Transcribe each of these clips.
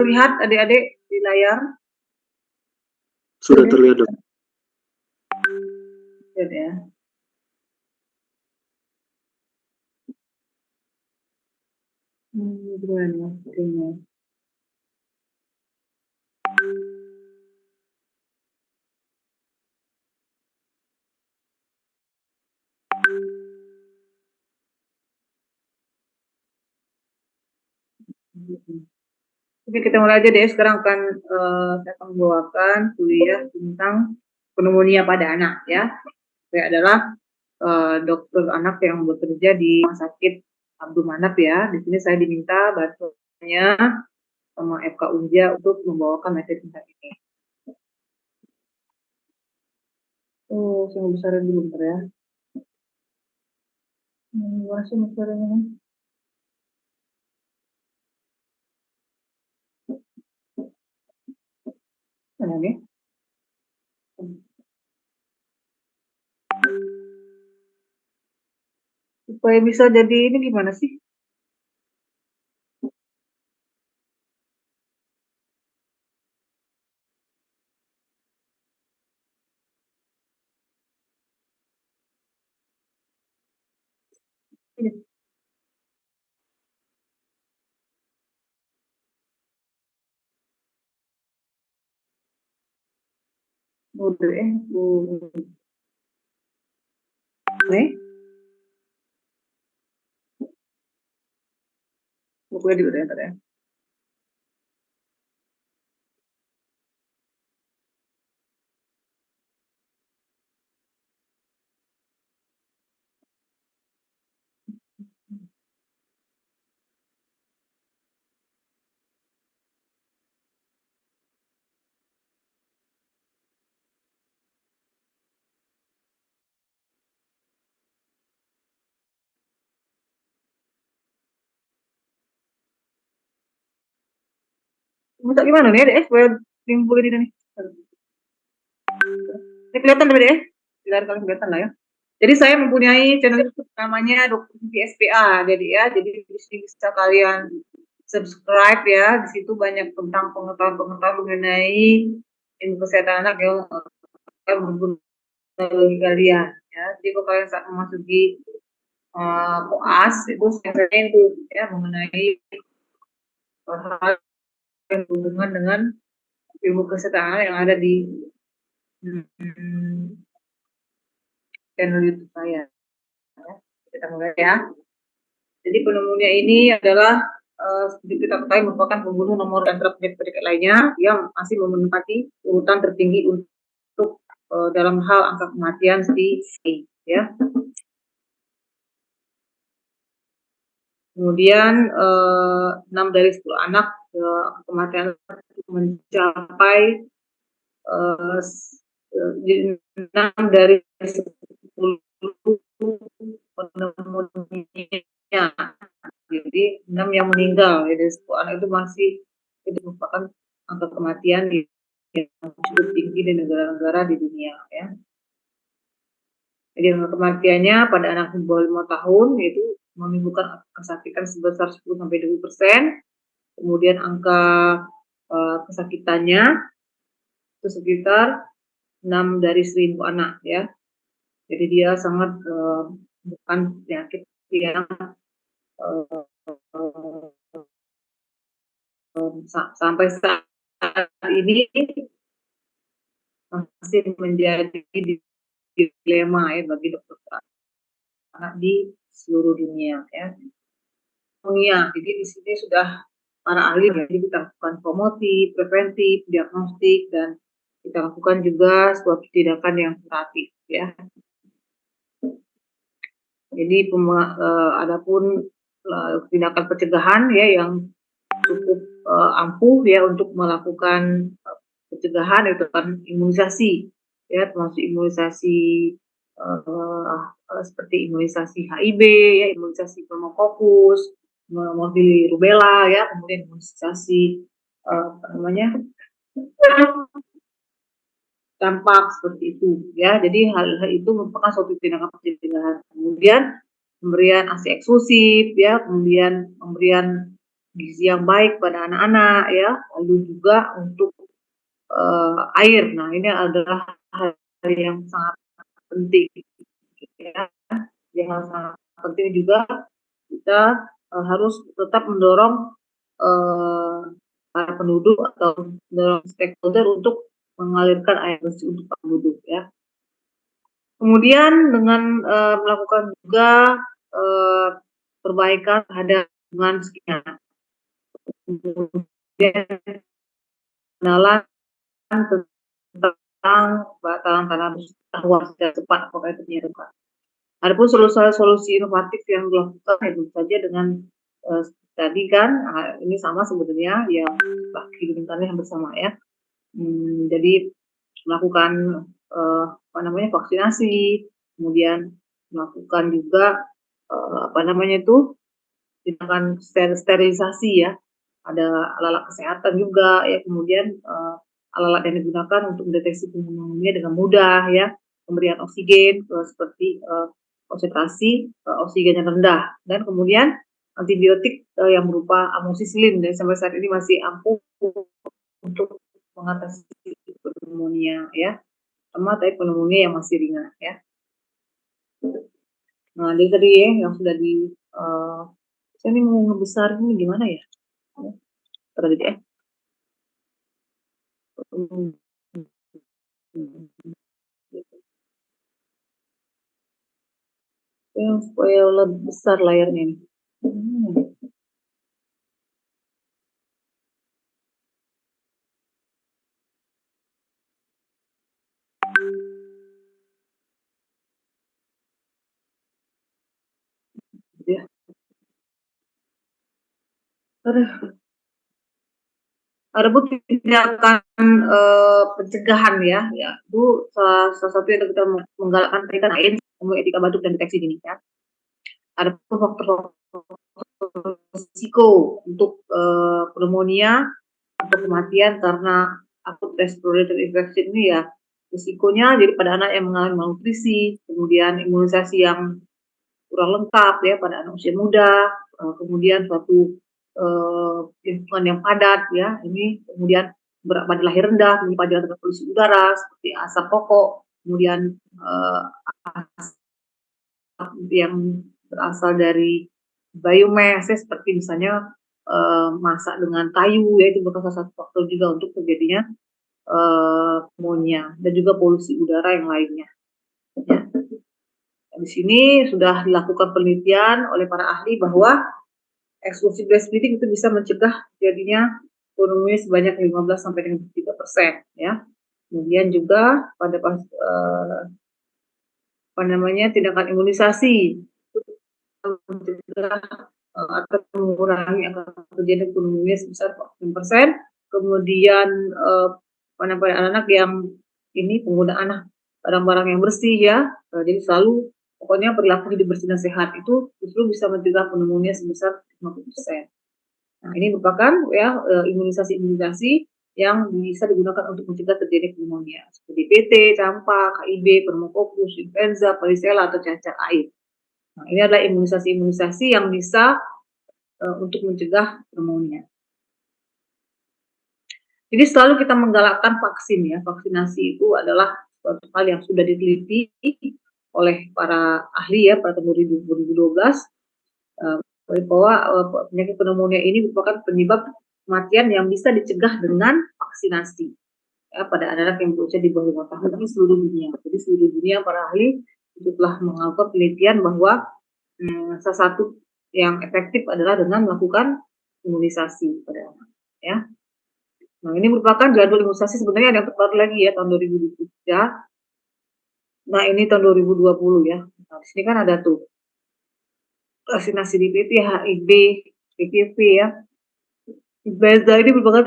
Lihat adik-adik di layar? Sudah terlihat, Dok. Lihat ya. Gimana masukinnya? Oke, kita mulai aja deh. Sekarang saya akan membawakan kuliah tentang pneumonia pada anak ya. Saya adalah dokter anak yang bekerja di Rumah Sakit Abdul Manap ya. Di sini saya diminta bantuannya sama FK Unja untuk membawakan materi tentang ini. Saya mau besarin dulu bentar ya. Masih besarin ini. Mana nih? Supaya bisa jadi ini gimana sih? Ini. Boleh, nih. Bukunya dulu deh, ntar ya. Masak gimana nih, deh? Supaya timbulin ini nih. Ini kelihatan tadi ya? Biar kalian kelihatan lah ya. Jadi saya mempunyai channel YouTube namanya Dokter SPA. Jadi ya, jadi di sini bisa kalian subscribe ya. Di situ banyak tentang pengetahuan-pengetahuan mengenai ilmu kesehatan anak yang berguna bagi kalian. Ya, jadi kalau kalian saat memasuki koas itu saya itu ya mengenai hal yang berhubungan dengan ilmu kesehatan yang ada di channel YouTube saya. Ya, kita mulai ya. Jadi pneumonia ini adalah seperti kita ketahui merupakan pembunuh nomor antara penyakit lainnya yang masih menempati urutan tertinggi untuk dalam hal angka kematian di ya. Kemudian 6 dari 10 anak kematian mencapai 6 dari 10 pneumonia. Jadi 6 yang meninggal ya, dari 10 anak itu masih itu merupakan angka kematian yang cukup tinggi di negara-negara di dunia ya. Jadi angka kematiannya pada anak di bawah 5 tahun yaitu menimbulkan kesakitan sebesar 10-20%. Kemudian angka kesakitannya itu sekitar 6 dari 1000 anak ya. Jadi dia sangat bukan penyakit yang sampai saat ini masih menjadi dilema ya bagi dokter anak di seluruh dunia ya. Jadi di sini sudah para ahli jadi kita lakukan promotif, preventif, diagnostik dan kita lakukan juga suatu tindakan yang kuratif ya. Jadi adapun tindakan pencegahan ya yang cukup ampuh ya untuk melakukan pencegahan itu kan imunisasi ya, termasuk imunisasi seperti imunisasi HIV ya, imunisasi pneumokokus, morbilli rubella ya, kemudian imunisasi apa namanya campak seperti itu ya. Jadi hal-hal itu merupakan suatu tindakan pencegahan. Kemudian pemberian ASI eksklusif ya, kemudian pemberian gizi yang baik pada anak-anak ya, lalu juga untuk, air. Nah, ini adalah hal yang sangat penting ya, yang sangat penting juga kita, harus tetap mendorong, para penduduk atau mendorong stakeholder untuk mengalirkan air bersih untuk penduduk ya. Kemudian dengan, melakukan juga, eee, perbaikan terhadap lingkungan sekitar, kemudian pengenalan tentang batalan tanah bersih secara cepat apabila terjadi. Adapun solusi inovatif yang dilakukan ya tentu saja dengan, tadi kan, ini sama sebenarnya yang lingkungannya hampir sama ya. Jadi melakukan, apa namanya, vaksinasi, kemudian melakukan juga, apa namanya itu, tindakan sterilisasi ya. Ada alat-alat kesehatan juga ya, kemudian, alat-alat yang digunakan untuk mendeteksi pneumonia dengan mudah ya, pemberian oksigen, seperti, konsentrasi, oksigen yang rendah, dan kemudian antibiotik, yang berupa amoxicillin dan sampai saat ini masih ampuh untuk mengatasi pneumonia ya, sama tapi pneumonia yang masih ringan ya. Nah, jadi tadi ya yang sudah saya ini mau ngebesar ini gimana ya? Tadi ya. Yang supaya lebih besar layarnya nih. Ya. Adapun tindakan, pencegahan ya, itu salah satu yang kita menggalakkan tadi kan AIN, etika batuk dan deteksi dini ya. Adapun faktor risiko untuk, pneumonia atau kematian karena akut respiratory infection ini ya, risikonya jadi pada anak yang mengalami malnutrisi, kemudian imunisasi yang kurang lengkap ya pada anak usia muda, kemudian suatu, lingkungan yang padat ya, ini kemudian berat badan lahir rendah, kemudian pajaran dengan polusi udara seperti asap rokok, kemudian, asap yang berasal dari biomass ya, seperti misalnya, masak dengan kayu ya, itu merupakan salah satu faktor juga untuk terjadinya, pneumonia dan juga polusi udara yang lainnya, ya. Di sini sudah dilakukan penelitian oleh para ahli bahwa eksklusif breastfeeding itu bisa mencegah terjadinya pneumonia sebanyak 15 sampai dengan 3% ya. Kemudian juga pada apa namanya, tindakan imunisasi mencegah, atau mengurangi angka terjadinya pneumonia sebesar 40%. Kemudian, pada anak-anak yang ini penggunaan barang-barang yang bersih ya, jadi selalu pokoknya perilaku hidup bersih dan sehat itu justru bisa mencegah pneumonia sebesar 50%. Nah, ini merupakan ya, imunisasi-imunisasi yang bisa digunakan untuk mencegah terjadinya pneumonia seperti DPT, campak, HIV, pneumokokus, influenza, varicella, atau cacar air. Nah, ini adalah imunisasi-imunisasi yang bisa, untuk mencegah pneumonia. Jadi selalu kita menggalakkan vaksin ya, vaksinasi itu adalah suatu hal yang sudah diteliti oleh para ahli ya pada tahun 2012, bahwa, penyakit pneumonia ini merupakan penyebab kematian yang bisa dicegah dengan vaksinasi ya pada anak-anak yang berusia di bawah 5 tahun di seluruh dunia. Jadi seluruh dunia para ahli itu telah melakukan penelitian bahwa, salah satu yang efektif adalah dengan melakukan imunisasi pada anak ya. Nah, ini merupakan jadwal imunisasi sebenarnya ada yang terbaru lagi ya tahun 2023. Nah, ini tahun 2020 ya. Nah, di sini kan ada tuh vaksinasi DPT, HIV, PCV ya. Influenza ini merupakan,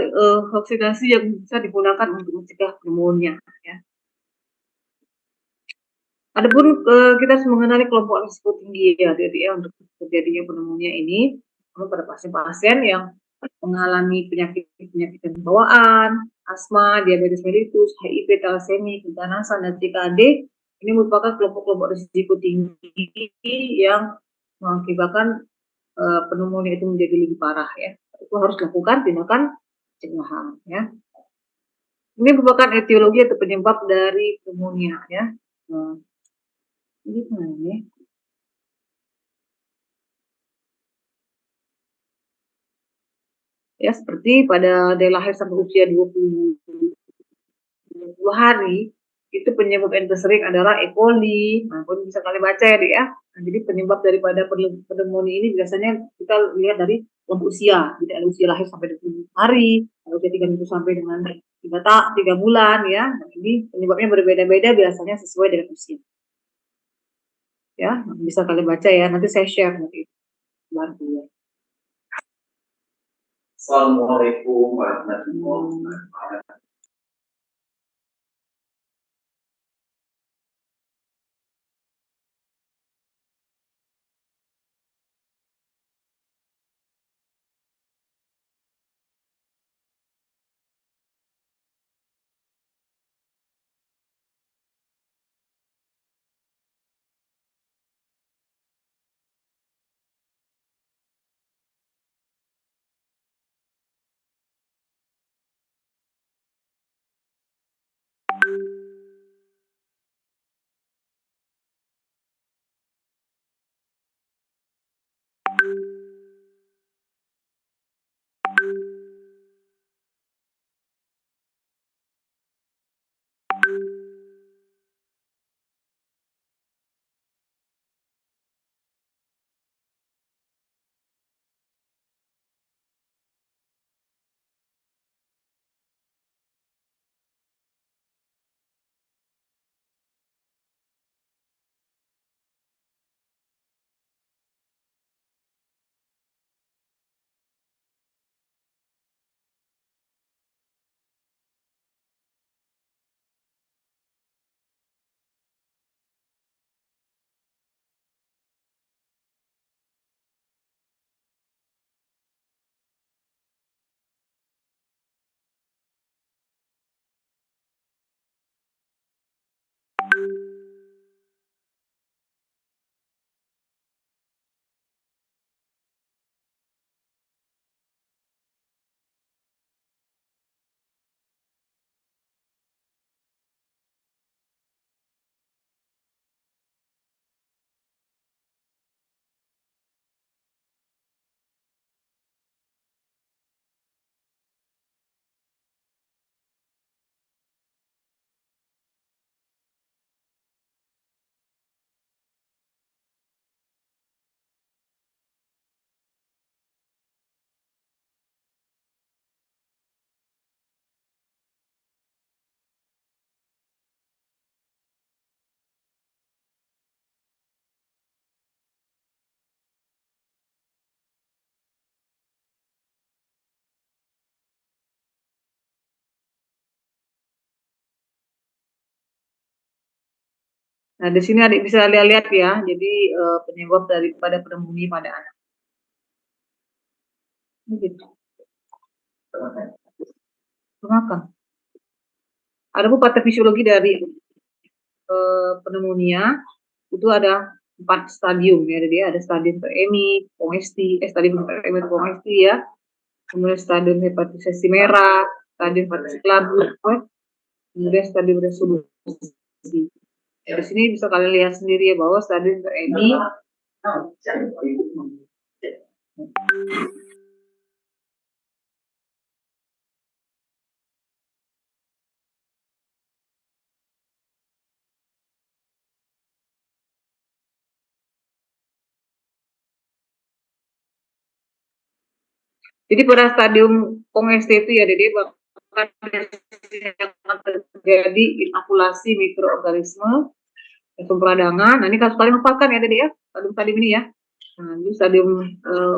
vaksinasi yang bisa digunakan untuk mencegah pneumonia ya. Adapun, kita harus mengenali kelompok risiko tinggi ya, jadi ya untuk terjadinya pneumonia ini pada pasien-pasien yang mengalami penyakit bawaan, asma, diabetes mellitus, HIV, thalassemia, keganasan, dan CKD. Ini merupakan kelompok-kelompok risiko tinggi yang mengakibatkan pneumonia itu menjadi lebih parah ya. itu harus lakukan tindakan pencegahan ya. Ini merupakan etiologi atau penyebab dari pneumonia ya. Nah, ini gimana nih? Ya seperti pada dia lahir sampai usia 20 hari, itu penyebab yang tersering adalah E. coli. Nah, pun bisa kalian baca ya, Dek ya. Nah, jadi penyebab daripada pneumonia ini biasanya kita lihat dari kelompok usia. Jadi ada usia lahir sampai 20 hari, ada usia 30 sampai dengan 3 bulan ya. Nah, ini penyebabnya berbeda-beda biasanya sesuai dengan usia. Ya, bisa kalian baca ya. Nanti saya share nanti. Bantu ya. Assalamualaikum warahmatullahi wabarakatuh. Nah, di sini adik bisa lihat ya. Jadi penyebab daripada pneumonia pada anak. Ini gitu. Makan. Ada patofisiologi dari pneumonia itu ada 4 stadium ya. Jadi ada stadium preemi, stadium preemi pongesti ya. Kemudian stadium hepatitis merah, stadium hepatitis labu, kemudian stadium resolusi. Ya, di sini bisa kalian lihat sendiri ya bahwa stadium preemi jadi pada stadium pongesti itu ya Dede bahkan terjadi inokulasi mikroorganisme peradangan. Nah ini kasus paling lupakan ya Dede ya, stadium ini ya. Nah ini stadium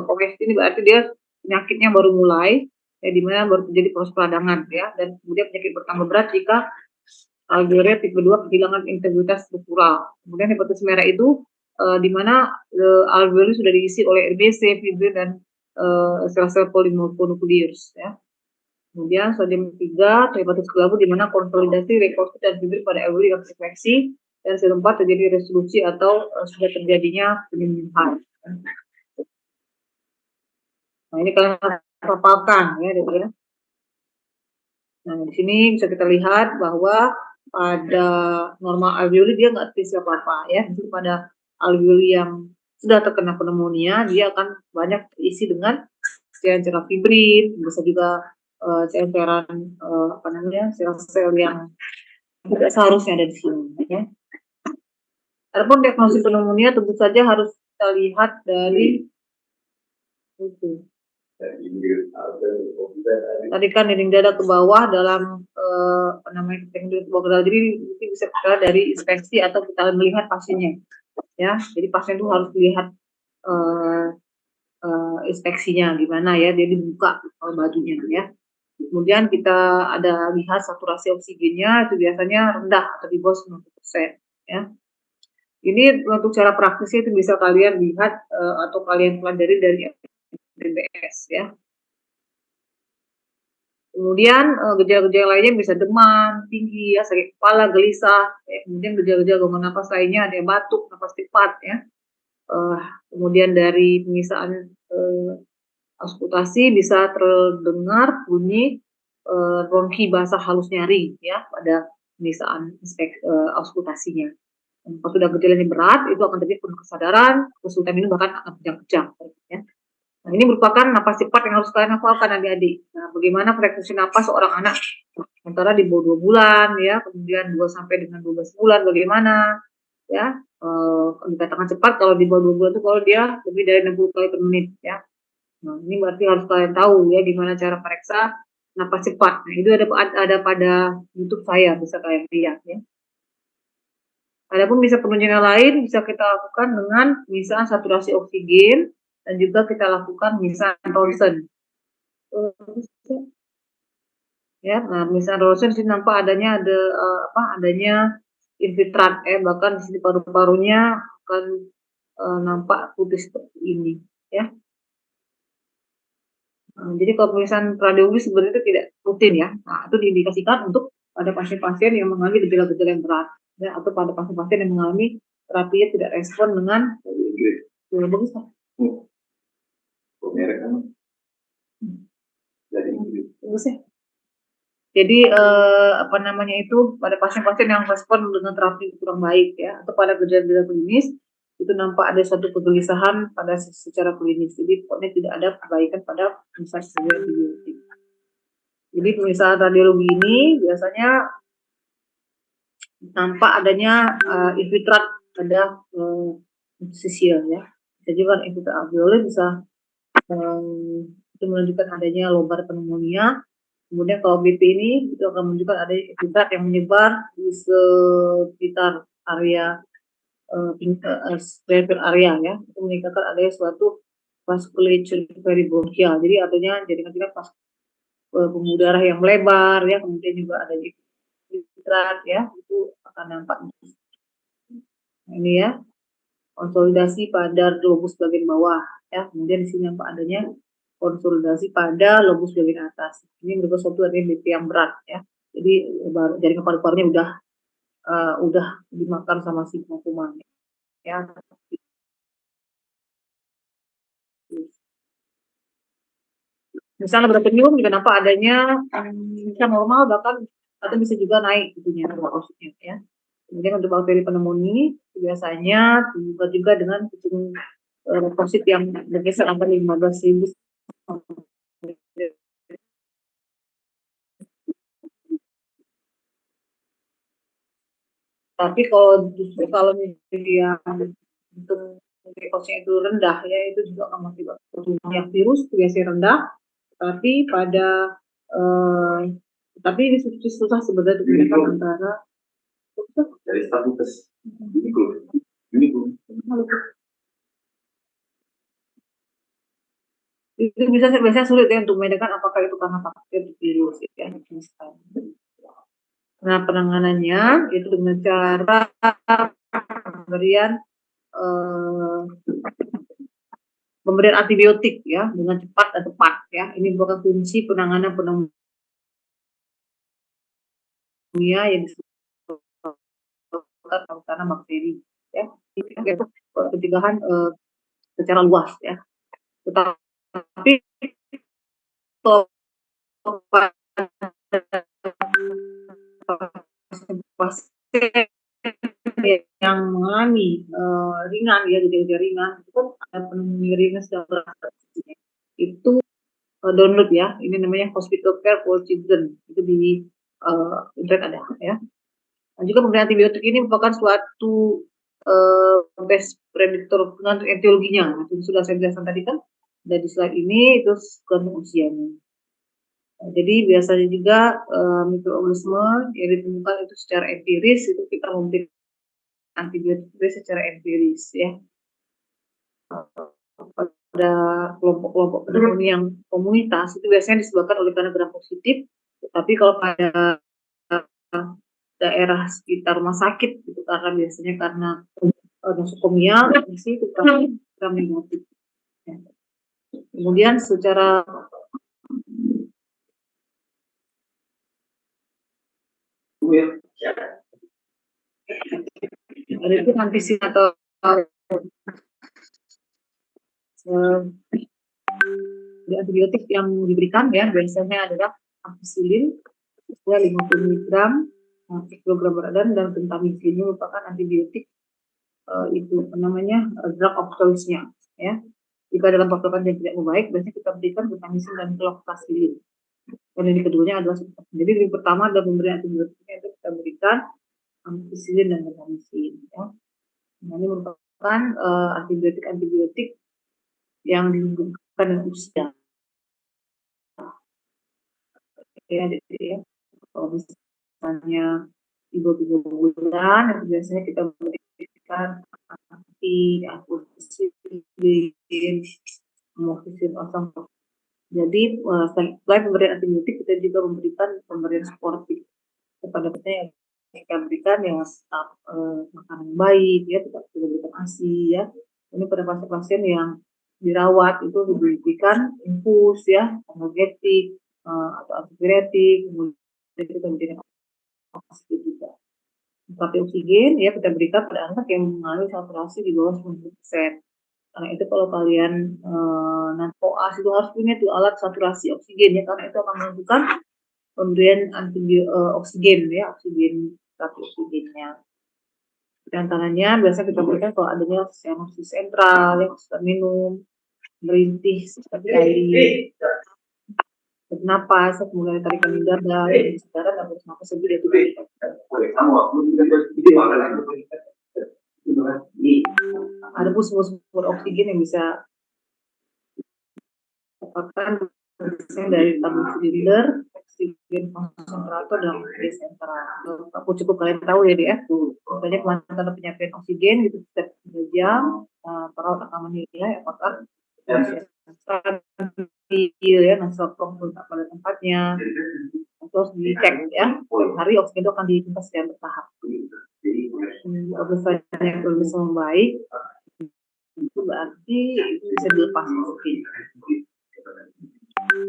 pongesti ini berarti dia penyakitnya baru mulai ya, di mana baru terjadi proses peradangan ya, dan kemudian penyakit bertambah berat jika alveolar tipe 2 kehilangan integritas struktural. Kemudian hepatitis merah itu di mana alveoli sudah diisi oleh RBC, fibrin dan sel-sel polinukleus ya. Kemudian stadium 3 hepatitis kelabu di mana konsolidasi leukosit dan fibrin pada alveoli terinfeksi, dan stadium 4 terjadi resolusi atau sudah terjadinya penyembuhan. Nah ini kalian paparkan ya gitu ya. Nah, di sini bisa kita lihat bahwa pada normal alveoli dia nggak terisi apa-apa ya. Jadi pada alveoli yang sudah terkena pneumonia, dia akan banyak terisi dengan cairan-cairan fibrin, bisa juga cairan-cairan apa namanya sel-sel yang tidak seharusnya ada di sini. Ya. Adapun diagnosis pneumonia tentu saja harus kita lihat dari itu. Tadi kan dinding dada ke bawah dalam apa namanya dinding bawah dada, jadi itu bisa kita dari inspeksi atau kita melihat pasiennya ya. Jadi pasien itu harus lihat inspeksinya gimana ya, dia dibuka bajunya ya. Kemudian kita ada lihat saturasi oksigennya itu biasanya rendah atau di bawah 90% ya. Ini untuk cara praktisnya itu bisa kalian lihat atau kalian pelajari dari MBS ya. Kemudian gejala-gejala lainnya bisa demam tinggi ya, sakit kepala, gelisah, ya. Kemudian gejala-gejala gangguan napas lainnya ada yang batuk, napas cepat ya. Kemudian dari penyiksaan auskultasi bisa terdengar bunyi bronki basah halus nyari ya pada penyiksaan auskultasinya. Kalau sudah gejalanya berat itu akan terjadi penuh kesadaran, kesulitan minum bahkan akan kejang-kejang ya. Nah, ini merupakan napas cepat yang harus kalian hafalkan adik-adik. Nah, bagaimana frekuensi napas seorang anak antara di bawah 2 bulan ya, kemudian 2 sampai dengan 12 bulan bagaimana ya. Dikatakan cepat kalau di bawah 2 bulan itu kalau dia lebih dari 60 kali per menit ya. Nah, ini berarti harus kalian tahu ya gimana cara periksa napas cepat. Nah, itu ada pada YouTube saya, bisa kalian lihat ya. Adapun bisa penunjang lain bisa kita lakukan dengan pemeriksaan saturasi oksigen dan juga kita lakukan pemeriksaan ronsen. Ya, nah pemeriksaan ronsen di sini nampak adanya adanya infiltrat ya, bahkan di sini paru-parunya akan nampak putih seperti ini ya. Nah, jadi kalau pemeriksaan radiologi sebenarnya itu tidak rutin ya. Nah, itu diindikasikan untuk pada pasien-pasien yang mengalami gejala-gejala yang berat ya, atau pada pasien-pasien yang mengalami terapinya tidak respon dengan bagus lah. Bagus ya. Jadi apa namanya itu pada pasien-pasien yang respon dengan terapi kurang baik ya, atau pada gejala-gejala klinis itu nampak ada suatu kegelisahan pada secara klinis. Jadi pokoknya tidak ada perbaikan pada pemeriksaan antibiotik. Jadi pemeriksaan radiologi ini biasanya nampak adanya infiltrat pada interstisial ya. Bisa juga infiltrat alveoli bisa itu menunjukkan adanya lobar pneumonia. Kemudian kalau BP ini itu akan menunjukkan adanya infiltrat yang menyebar di sekitar area peripheral area ya. Itu meningkatkan adanya suatu vasculature peribronchial. Jadi artinya jaringan pas pembuluh darah yang melebar ya, kemudian juga ada infiltrat ya, itu akan nampak. Ini ya, konsolidasi pada lobus bagian bawah ya, kemudian di sini nampak adanya konsolidasi pada lobus bagian atas. Ini merupakan suatu BP yang berat ya. Jadi jaringan paru-parunya udah dimakan sama si kuman ya. Misalnya berpenyum juga nampak adanya bisa normal bahkan atau bisa juga naik itunya maksudnya ya. Kemudian untuk bakteri pneumonia biasanya juga dengan kucing leukosit yang berkisar antara 15.000. Tapi kalau justru kalau misalnya untuk leukositnya itu rendah ya, itu juga akan mengakibatkan yang virus biasanya rendah, tapi pada tapi ini susah sebenarnya untuk membedakan antara dari status ini itu bisa biasanya sulit ya untuk membedakan apakah itu karena bakteri atau virus ya. Nah, penanganannya itu dengan cara pemberian antibiotik ya dengan cepat dan tepat ya. Ini merupakan fungsi penanganan pneumonia yang disebabkan karena bakteri ya. Itu pencegahan secara luas ya. Tetapi pasien yang mengalami ringan ya, gejala ringan itu kan ada pneumonia ringan sedang berat, itu download ya, ini namanya Hospital Care for Children, itu di internet ada ya. Dan juga pemberian antibiotik ini merupakan suatu best predictor dengan etiologinya. Itu sudah saya jelaskan tadi kan, dan di slide ini itu tergantung usianya. Nah, jadi biasanya juga mikroorganisme yang ditemukan itu secara empiris, itu kita memberi antibiotik secara empiris ya. Pada kelompok-kelompok pneumonia yang komunitas itu biasanya disebabkan oleh karena gram positif, tapi kalau pada daerah sekitar rumah sakit itu karena biasanya karena nosokomia itu gram negatif. Ya. Kemudian secara ada itu antisin atau antibiotik yang diberikan ya biasanya adalah ampicillin 50 mg per kilogram badan, dan gentamicin ini merupakan antibiotik itu namanya drug of choice-nya ya. Jika dalam paparan yang tidak membaik, biasanya kita berikan gentamicin dan cloxacillin. Dan ini keduanya adalah jadi yang pertama adalah pemberian antibiotiknya itu kita berikan ampicillin dan gentamicin ya. Nah, ini merupakan antibiotik yang dihubungkan dengan usia. Ya, jadi ya, kalau misalnya ibu 3 bulan, itu biasanya kita berikan ampicillin, amoxicillin osam. Jadi selain pemberian antibiotik, kita juga memberikan pemberian suportif kepada pasien yang kita berikan yang tetap makanan baik ya, tidak berikan ASI ya. Ini pada pasien-pasien yang dirawat itu diberikan infus ya, analgetik atau antipiretik, kemudian kita berikan oksigen juga. Tapi oksigen ya kita berikan pada anak yang mengalami saturasi di bawah 90%. Karena itu kalau kalian koas itu harus punya tuh alat saturasi oksigen ya, karena itu akan menentukan pemberian oksigen ya, oksigen tapi oksigennya. Di antaranya biasa kita berikan kalau adanya cyanosis sentral yang sudah minum, merintih seperti air, bernapas, kemudian tarikan dada, sekarang dan bernapas lebih dari 2 ada sumber oksigen yang bisa dapatkan dari tabung silinder, oksigen konsentrator dan oksigen sentral. Aku cukup kalian tahu ya dia. Misalnya kemana penyampaian oksigen gitu setiap 3 jam, perawat akan menilai apakah stabil ya, nasrokom pada tempatnya. Terus dicek ya, hari oksigen itu akan dihitung secara bertahap. Kalau bisa membaik, itu berarti itu bisa dilepas oksigen.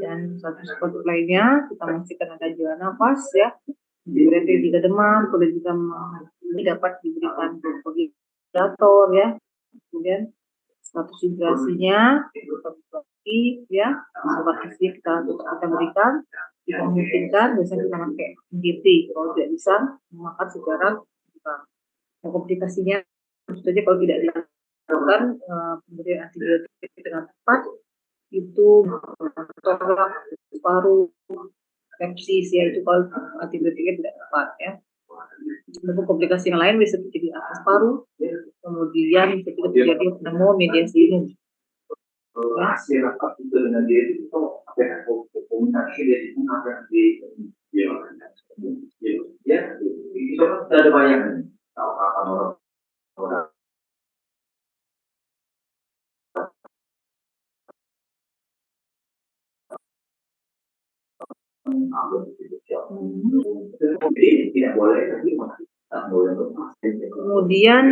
Dan satu seperti lainnya kita memastikan ada jalan nafas ya, berarti jika demam, kalau juga ini dapat diberikan ventilator ya, kemudian status hidrasinya ya, sobat isi kita berikan, kita memungkinkan biasanya kita pakai GT, kalau tidak bisa memakan secara komplikasinya saja kalau tidak dilakukan pemberian antibiotik dengan tepat itu tolak paru sepsis ya, itu kalau antibiotiknya tidak tepat ya. Untuk komplikasi yang lain bisa terjadi akses paru, kemudian bisa terjadi pneumonia mediasi dengan dia itu komunikasi dari ya itu kan ada bayangan orang tidak boleh, kemudian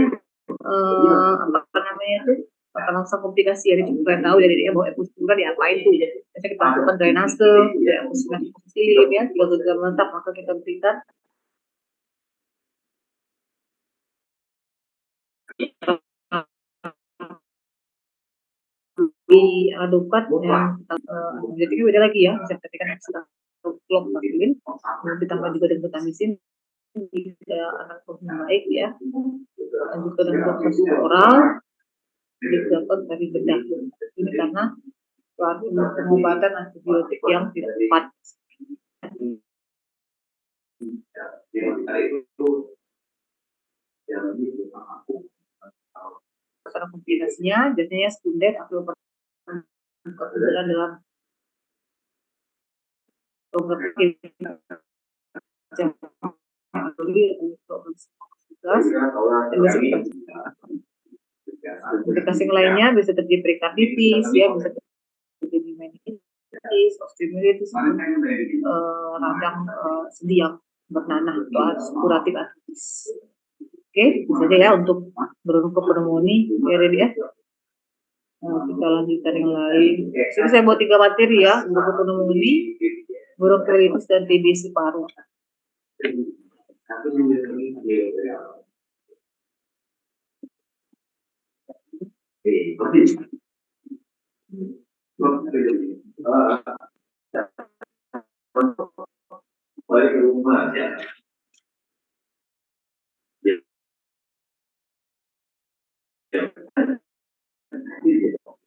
apa namanya itu langsung komplikasi ya, kita tahu dari dia bahwa epidural diapain tuh, biasanya kita lakukan drainase ya, amoxicillin ya, kalau sudah mantap maka kita berikan di Alpukat yang jadi beda lagi ya, sertifikat ekstra klop vaksin, ditambah juga dengan vitamisin jika anak baik ya, juga dengan proses oral dilakukan dari bedah. Ini karena suatu pengobatan antibiotik yang tidak tepat. Karena komplikasinya biasanya sekunder atau perkebunan dalam program komplikasi lainnya bisa terjadi perikarditis, ya bisa terjadi meningitis, osteomielitis, radang sendi yang bernanah atau kuratif artritis. Oke, itu saja ya untuk bronchopneumonia ya. Kita lanjutkan yang lain. Jadi saya buat 3 materi ya, bronchopneumonia, bronkiolitis dan TBC paru.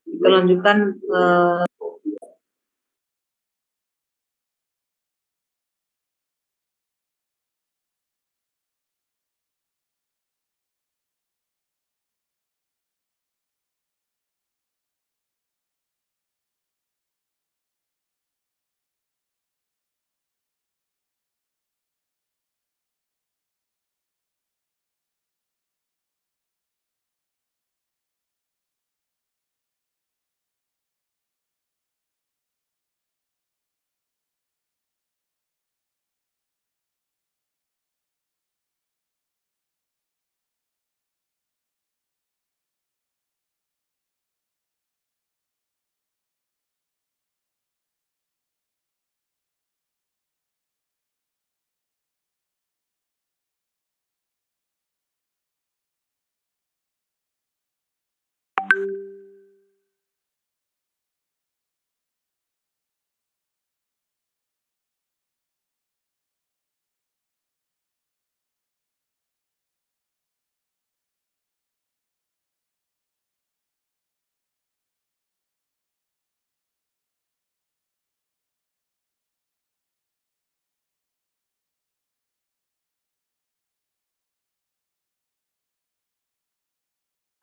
Kita lanjutkan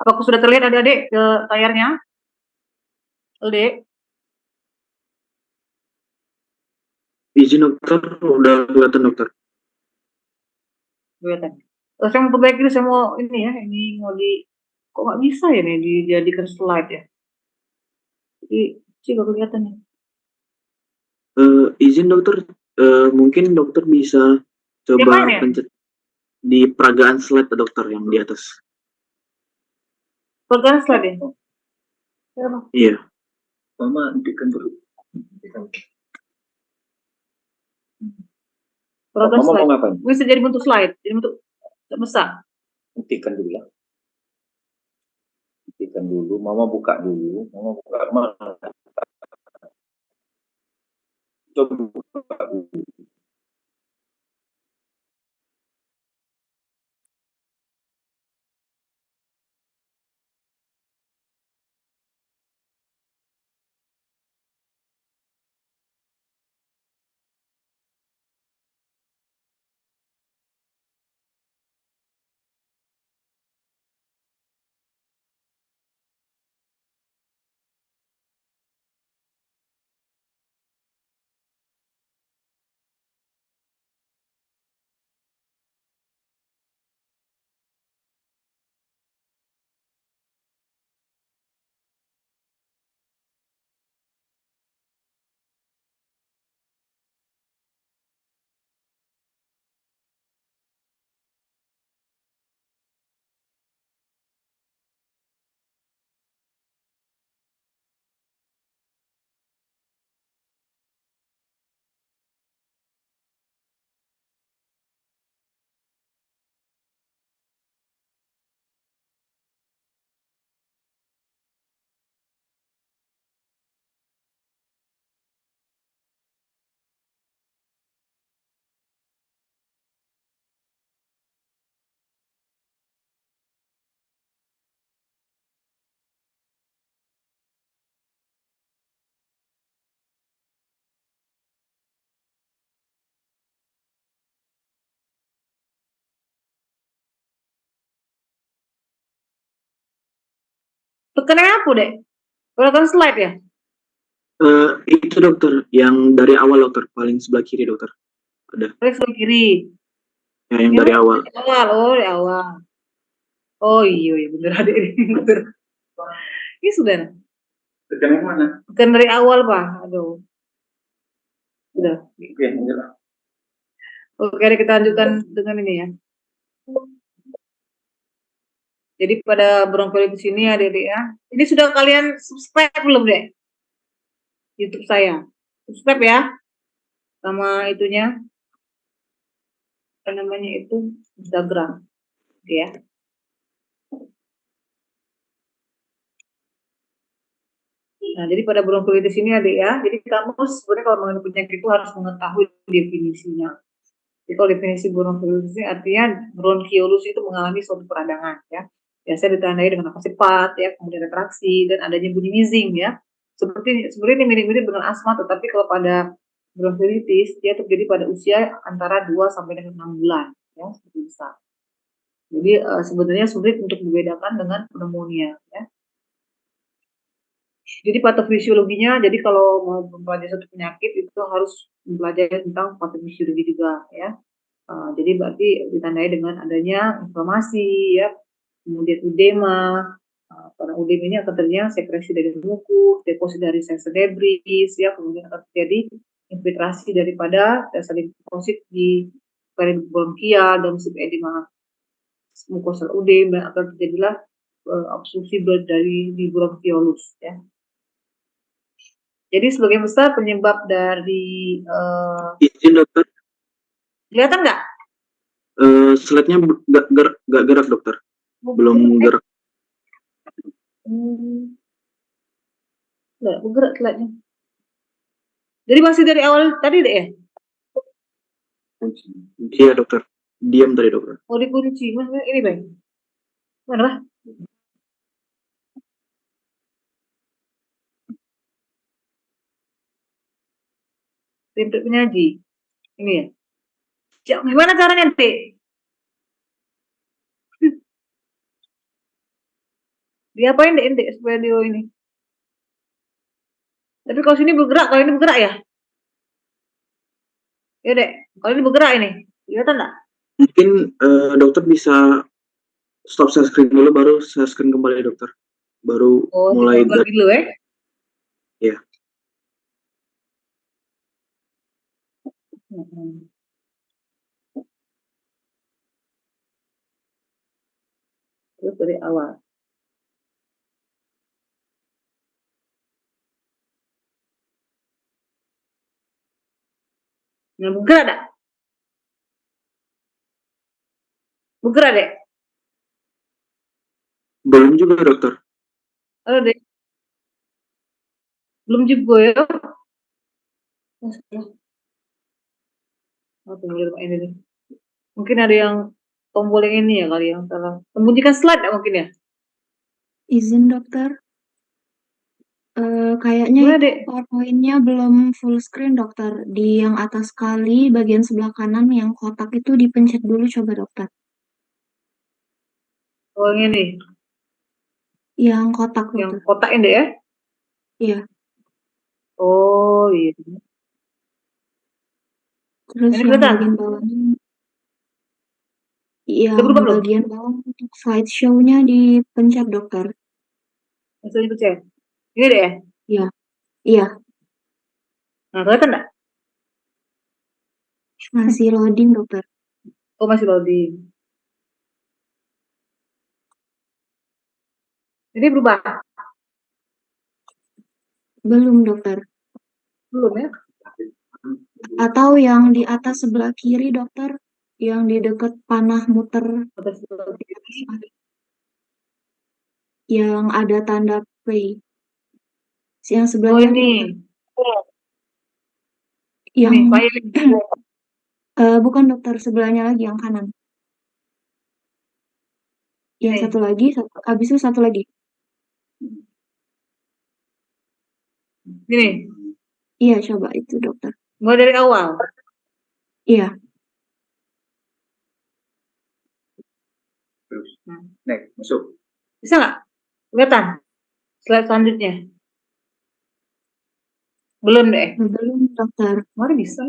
apakah sudah terlihat adik-adik ke layarnya? Adik? Izin dokter, udah kelihatan dokter. Kelihatan. Saya mau perbaiki, saya mau ini ya, ini mau kok nggak bisa ya nih dijadikan slide ya? Jadi sih nggak kelihatan ya. Izin dokter, mungkin dokter bisa coba pencet di peragaan slide dokter yang di atas. Peragaan slide ya? Iya. Mama hentikan dulu. Peragaan Mama slide. mau ngapain? Bisa jadi bentuk slide, jadi bentuk besar. Hentikan dulu ya. Hentikan dulu. Mama buka dulu. Mama buka mana? Coba buka dulu. Tekannya apa, Dek? Gerakan slide ya? Itu dokter, yang dari awal dokter, paling sebelah kiri dokter. Ada, Klik sebelah kiri. ya, yang Ini dari awal. dari awal, oh dari awal. Oh iya, iya bener ada ini bener. Ini sudah. Tekan yang mana? Bukan dari awal, Pak. Aduh. Sudah. Oke, menyerah. Oke, kita lanjutkan dengan ini ya. Jadi pada bronkiolitis ini adik-adik ya. Ini sudah kalian subscribe belum, Dek? YouTube saya. Subscribe ya. Sama itunya. Apa namanya itu? Instagram. Oke ya. Nah, jadi pada bronkiolitis ini adik ya. Jadi kamu sebenarnya kalau mengenai penyakit itu harus mengetahui definisinya. Jadi kalau definisi bronkiolitis ini artinya bronkiolus itu mengalami suatu peradangan ya. Biasanya ditandai dengan napas cepat ya, kemudian retraksi dan adanya bunyi wheezing ya. Seperti ini mirip-mirip dengan asma, tetapi kalau pada bronkiolitis dia terjadi pada usia antara 2 sampai dengan 6 bulan ya, seperti besar. Jadi sebenarnya sulit untuk dibedakan dengan pneumonia ya. Jadi patofisiologinya, jadi kalau mau mempelajari suatu penyakit itu harus mempelajari tentang patofisiologi juga ya. Jadi berarti ditandai dengan adanya inflamasi ya, kemudian edema. Karena edema ini akan terjadi sekresi dari mukus, deposit dari sel debris ya, kemudian akan terjadi infiltrasi daripada sel limfosit di parin bronkial dan subedema mukosal udem, dan akan terjadilah obstruksi dari di bronkiolus ya. Jadi sebagian besar penyebab dari Izin dokter, kelihatan nggak? slide-nya nggak gerak dokter, belum gerak. Nggak bergerak slide-nya. Jadi masih dari awal tadi deh ya? Iya dokter, diam tadi dokter. Oh dikunci, mana ini bang? Mana lah? Template penyaji, ini ya? Gimana caranya nanti? Diapain deh intik supaya video ini? Tapi kalau sini bergerak, kalau ini bergerak ya? Ya deh, kalau ini bergerak ini, kelihatan nggak? Mungkin dokter bisa stop share screen dulu, baru share screen kembali dokter. Baru mulai dari dulu ya? Iya. Terus dari awal. Nah, bergerak tak? Bergerak deh? Belum juga dokter. Halo deh. Belum juga ya? Ini nih. Mungkin ada yang tombol yang ini ya kali yang salah. Sembunyikan slide ya mungkin ya? Izin dokter. Kayaknya itu PowerPoint-nya belum full screen dokter. Di yang atas kali bagian sebelah kanan yang kotak itu dipencet dulu coba dokter. Oh yang ini? Yang kotak dokter. Yang kotak ini ya? Iya. Oh iya. Terus Ini yang kelihatan? bagian bawahnya. Yang bagian bawah untuk slideshow-nya dipencet dokter. Langsung dipencet. Ini deh ya? Iya. Iya. Nah kelihatan nggak? Masih loading dokter. Oh masih loading. Jadi berubah? Belum dokter. Belum ya? Atau yang di atas sebelah kiri dokter, yang di dekat panah muter, yang ada tanda play. Yang sebelah kiri ini. Yang ini, bukan dokter, sebelahnya lagi yang kanan. Yang satu lagi, habis itu satu lagi. Ini? Iya, coba itu dokter. Mulai dari awal? Iya. Terus, next, masuk. Bisa nggak? Kelihatan? Slide selanjutnya. Belum deh. Belum, dokter. Mari bisa.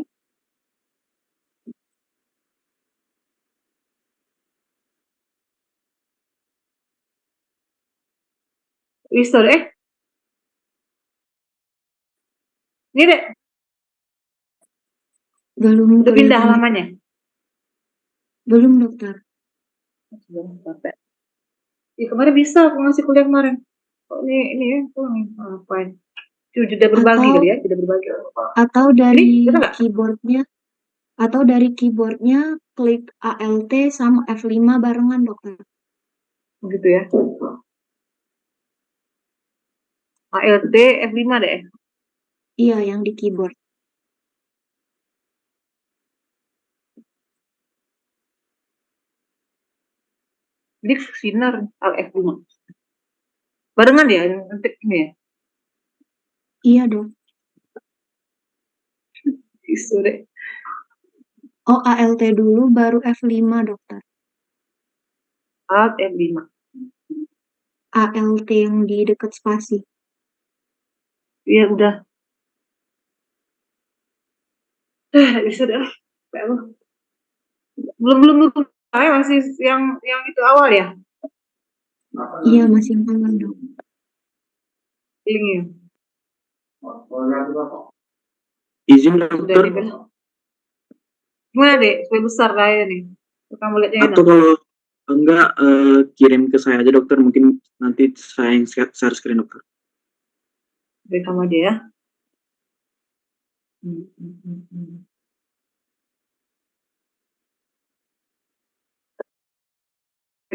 Bisa deh. Ini deh, Belum udah pindah kelihatan. halamannya. Belum, dokter. Sudah capek. Ya, kemarin bisa aku ngasih kuliah kemarin. Kok ini ya, kok ngapain? Sudah berbagi Atau kali ya, sudah berbagi. atau Ini dari bisa nggak? keyboardnya klik ALT sama F5 barengan, dokter. Begitu ya. ALT F5 deh. Iya, yang di keyboard. Ini sinar F5. Barengan ya, nanti ini ya. Iya, dok. Isu deh. Oh, ALT dulu baru F5, dokter. Alt F5. ALT yang di dekat spasi. Iya udah. Bisa dah. Belum saya masih yang itu awal ya. Iya, masih yang awal, dok. Ini Izin udah dokter, nih Bel. Gimana deh, supaya besar kayaknya nih. Kamu lihatnya atau enak. kalau enggak kirim ke saya aja dokter, mungkin nanti saya yang share screen dokter. Dari kamu aja ya. Hmm.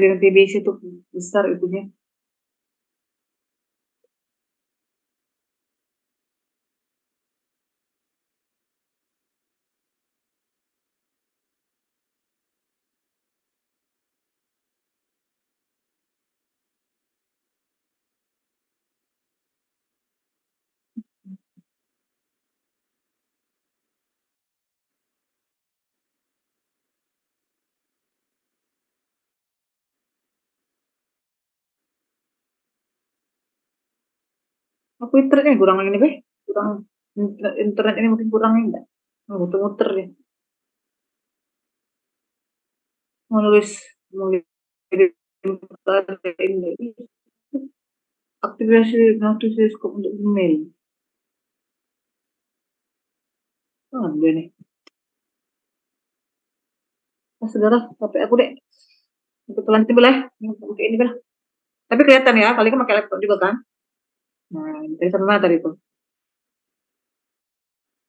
Dengan TBC itu besar itunya. Aku internetnya kurang ini Beh. Kurang internet ini mungkin kurang enggak. Muter-muter deh. Menulis ini aktivasi notifikasi untuk email. Ada nih. Saudara, HP aku deh. Kebetulan tiba lah. Pakai ini lah. Tapi kelihatan ya, kali kan pakai laptop juga kan. Nah, dari sama tadi tuh.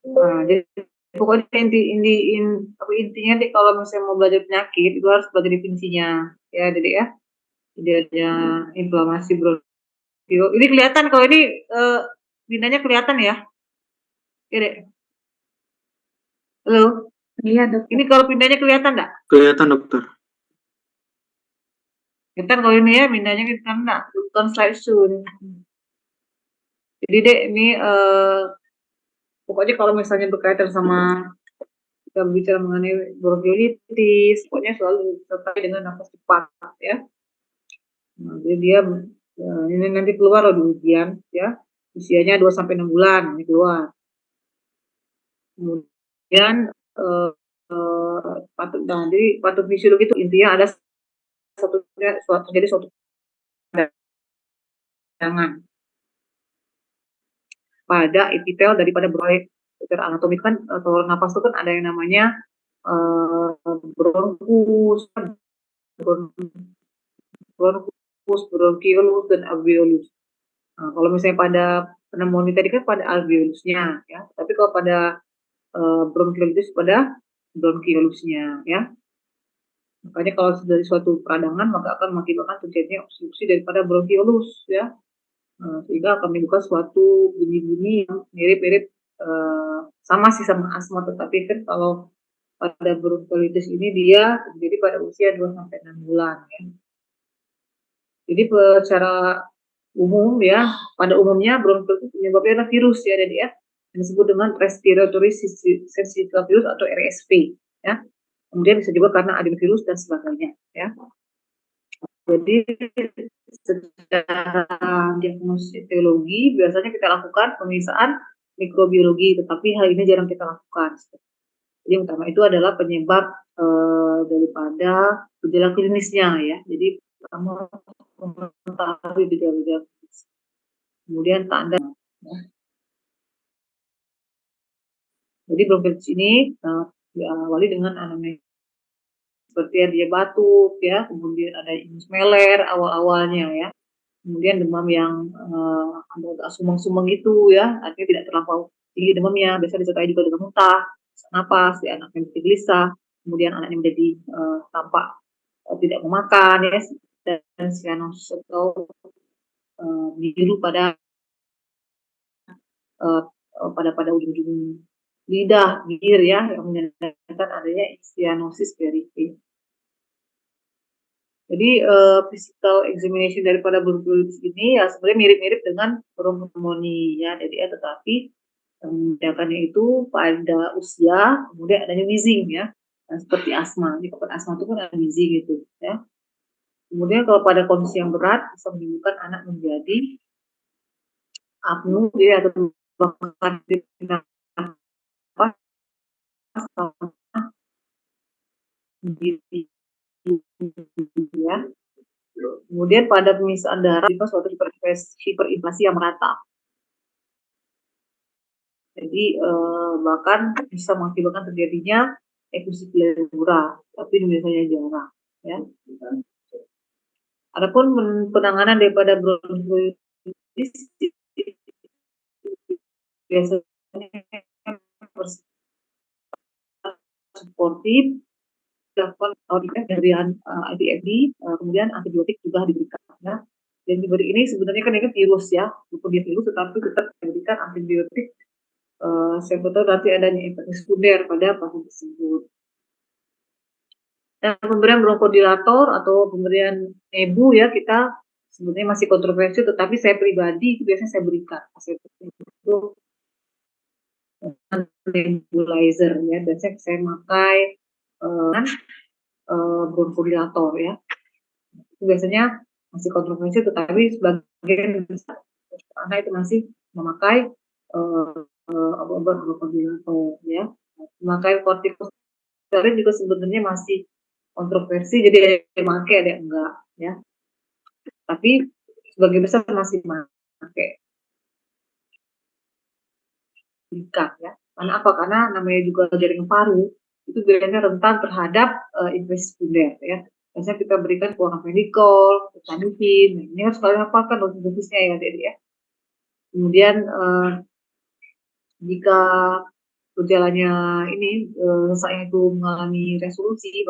Nah, jadi pokoknya intinya deh kalau misalnya mau belajar penyakit itu harus belajar definisinya ya, jadi ya. Jadi ada inflamasi bronkiol. Ini kelihatan kalau ini pindahnya kelihatan ya. Ya deh. Halo. Iya, dokter. Ini kalau pindahnya kelihatan enggak? Kelihatan dokter. Kelihatan kalau ini ya pindahnya kelihatan enggak? Bukan slide show. Jadi deh ini pokoknya kalau misalnya berkaitan sama kita bicara mengenai bronkiolitis, pokoknya selalu terkait dengan nafas cepat ya. Nah, jadi dia ini nanti keluar loh di ujian ya. Usianya 2 sampai 6 bulan ini keluar. Kemudian patut jadi patut fisiologi itu intinya ada suatu peradangan pada epitel daripada bronkiol. Secara anatomi kan saluran nafas itu kan ada yang namanya bronkus, bronkiolus dan alveolus. Nah, kalau misalnya pada pneumonia tadi kan pada alveolusnya ya, tapi kalau pada bronkiolitis pada bronkiolusnya ya. Makanya kalau dari suatu peradangan maka akan mengakibatkan terjadinya obstruksi daripada bronkiolus ya. Sehingga akan menimbulkan suatu bunyi-bunyi yang mirip-mirip sama sih sama asma, tetapi kan kalau pada bronkiolitis ini dia terjadi pada usia 2 sampai 6 bulan ya. Jadi secara umum ya, pada umumnya bronkiolitis penyebabnya adalah virus ya, jadi ya yang disebut dengan respiratory syncytial virus atau RSV ya. Kemudian bisa juga karena adenovirus dan sebagainya ya. Jadi secara diagnosis etiologi biasanya kita lakukan pemeriksaan mikrobiologi, tetapi hal ini jarang kita lakukan. Jadi yang utama itu adalah penyebab daripada gejala klinisnya ya. Jadi pertama mengetahui gejala-gejala klinis. Kemudian tanda. Ya. Jadi bronkiolitis ini diawali dengan anamnesis seperti dia batuk ya, kemudian ada ingus meler awal-awalnya ya. Kemudian demam yang agak sumeng-sumeng gitu ya, artinya tidak terlampau tinggi demamnya, biasa disertai juga dengan muntah, napas, ya, anaknya menjadi gelisah, kemudian anaknya menjadi tampak tidak memakan ya, dan sianosis atau biru pada ujung-ujung lidah, bibir ya, yang menandakan adanya cyanosis verified. Jadi physical examination daripada bronkiolitis ini ya sebenarnya mirip-mirip dengan bronchopneumonia ya, tetapi membedakannya itu pada usia, kemudian adanya wheezing ya, seperti asma. Jadi kalau asma itu kan ada wheezing gitu ya. Kemudian kalau pada kondisi yang berat bisa menimbulkan anak menjadi apnu ya, atau bahkan ya. Kemudian pada pemisahan darah itu suatu hiperinflasi yang merata. Jadi bahkan bisa mengakibatkan terjadinya efusi pleura, tapi biasanya jarang. Ya. Adapun penanganan daripada bronkiolitis biasanya suportif, dilakukan pemberian IVIG, kemudian antibiotik juga diberikan. Ya. Dan diberi ini sebenarnya kan ini virus ya, walaupun dia virus tetapi tetap diberikan antibiotik. Siapa tahu nanti adanya infeksi sekunder pada pasien tersebut. Dan pemberian bronkodilator atau pemberian nebu ya, kita sebenarnya masih kontroversial, tetapi saya pribadi itu biasanya saya berikan pasien itu nebulizer ya, biasanya saya pakai bronkodilator ya. Itu biasanya masih kontroversial, tetapi sebagian besar anak itu masih memakai obat bronkodilator ya. Memakai kortikosteroid juga sebenarnya masih kontroversi, jadi ada yang pakai ada yang enggak ya, tapi sebagian besar masih pakai ya. Karena apa? Karena namanya juga jaringan paru itu biasanya rentan terhadap infeksi sekunder ya. Biasanya kita berikan chlorphenicol, sulfamidin, ini harus kalian hafalkan dosisnya ya Dede ya. Kemudian jika gejalanya ini saya itu mengalami resolusi,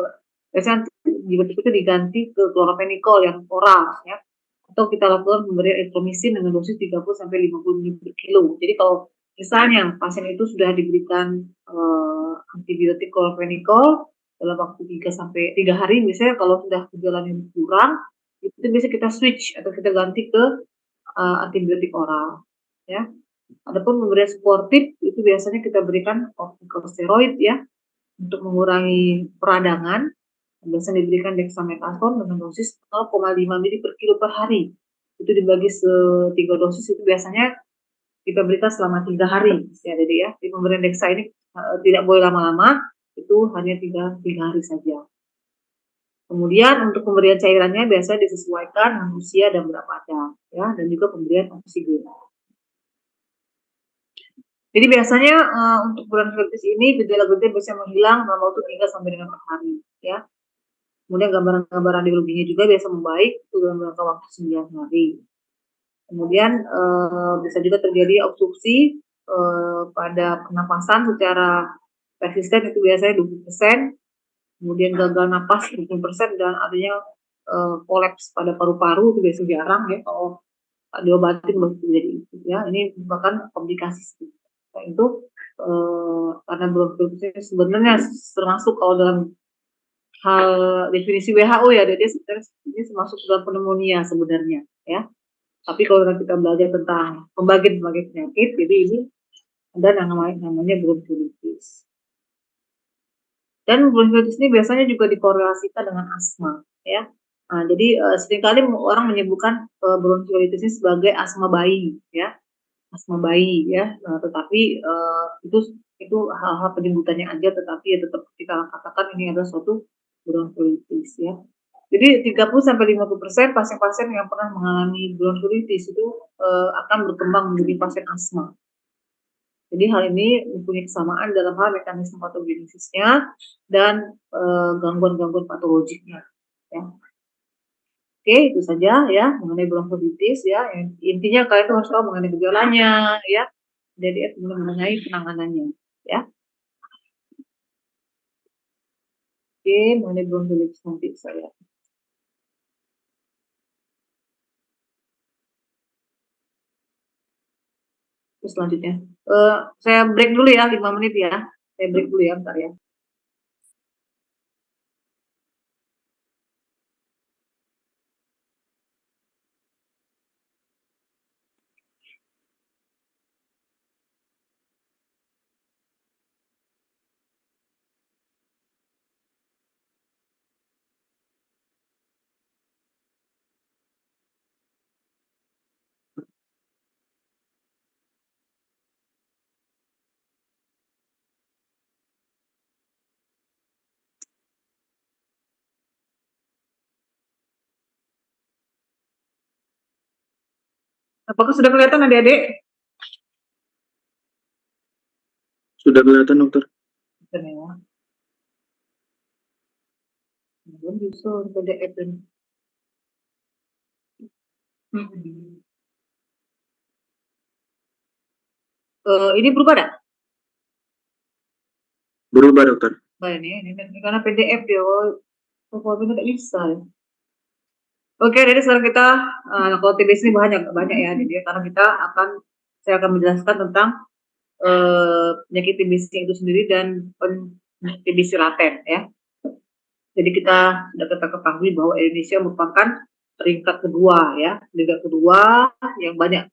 biasanya itu diganti ke chlorphenicol yang oral ya, atau kita lakukan pemberian erythromycin dengan dosis 30-50 mg per kilo. Jadi kalau misalnya pasien itu sudah diberikan antibiotik chlorphenicol dalam waktu 3 hari, misalnya kalau sudah gejalanya kurang, itu bisa kita switch atau kita ganti ke antibiotik oral ya. Adapun pemberian suportif itu biasanya kita berikan kortikosteroid ya untuk mengurangi peradangan. Biasanya diberikan dexamethasone dengan dosis 0,5 ml per kilo per hari. Itu dibagi 3 dosis, itu biasanya kita berikan selama 3 hari ya Dede ya. Di pemberian dexa ini tidak boleh lama-lama, itu hanya 3 hari saja. Kemudian untuk pemberian cairannya biasanya disesuaikan dengan usia dan berat badan ya, dan juga pemberian oksigen. Jadi biasanya untuk bronkiolitis ini gejala-gejala bisa menghilang dalam waktu 3-5 hari ya. Kemudian gambaran-gambaran radiologinya juga biasa membaik dalam jangka waktu 9 hari. Kemudian bisa juga terjadi obstruksi pada pernapasan secara persisten, itu biasanya 20%. Kemudian gagal napas 20%, dan adanya kolaps pada paru-paru itu biasa jarang ya, kalau diobatin baru terjadi itu ya. Ini merupakan komplikasi. Nah, itu karena bronkiolitis sebenarnya termasuk kalau dalam hal definisi WHO ya, jadi ini termasuk dalam pneumonia sebenarnya ya. Tapi kalau kita belajar tentang pembagian penyakit, jadi ini ada namanya bronkiolitis. Dan bronkiolitis ini biasanya juga dikorelasikan dengan asma ya. Nah, jadi seringkali orang menyebutkan bronkiolitis ini sebagai asma bayi, ya, asma bayi, ya. Tetapi itu hal-hal penyebutannya aja, tetapi ya tetap kita katakan ini adalah suatu bronkiolitis, ya. Jadi 30-50% pasien-pasien yang pernah mengalami bronkiolitis itu akan berkembang menjadi pasien asma. Jadi hal ini mempunyai kesamaan dalam hal mekanisme patogenesisnya dan gangguan-gangguan patologiknya, ya. Oke, itu saja ya mengenai bronkiolitis ya. Intinya kalian tuh harus tahu mengenai gejalanya ya. Jadi mengenai penanganannya ya. Oke, mengenai bronkiolitis nanti saya. Terus selanjutnya, saya break dulu ya 5 menit ya. Saya break dulu ya, bentar ya. Apakah sudah kelihatan adik-adik? Sudah kelihatan dokter. Sudah ya. Belum bisa PDF ini. Ini berubah dah? Berubah dokter. Nah, ini karena PDF dia, PowerPoint tidak bisa. Ya. Oke, jadi sekarang kita kalau TBC ini banyak ya, jadi karena saya akan menjelaskan tentang penyakit TBC itu sendiri dan TBC laten ya. Jadi kita sudah ketahui bahwa Indonesia merupakan peringkat kedua ya, peringkat kedua yang banyak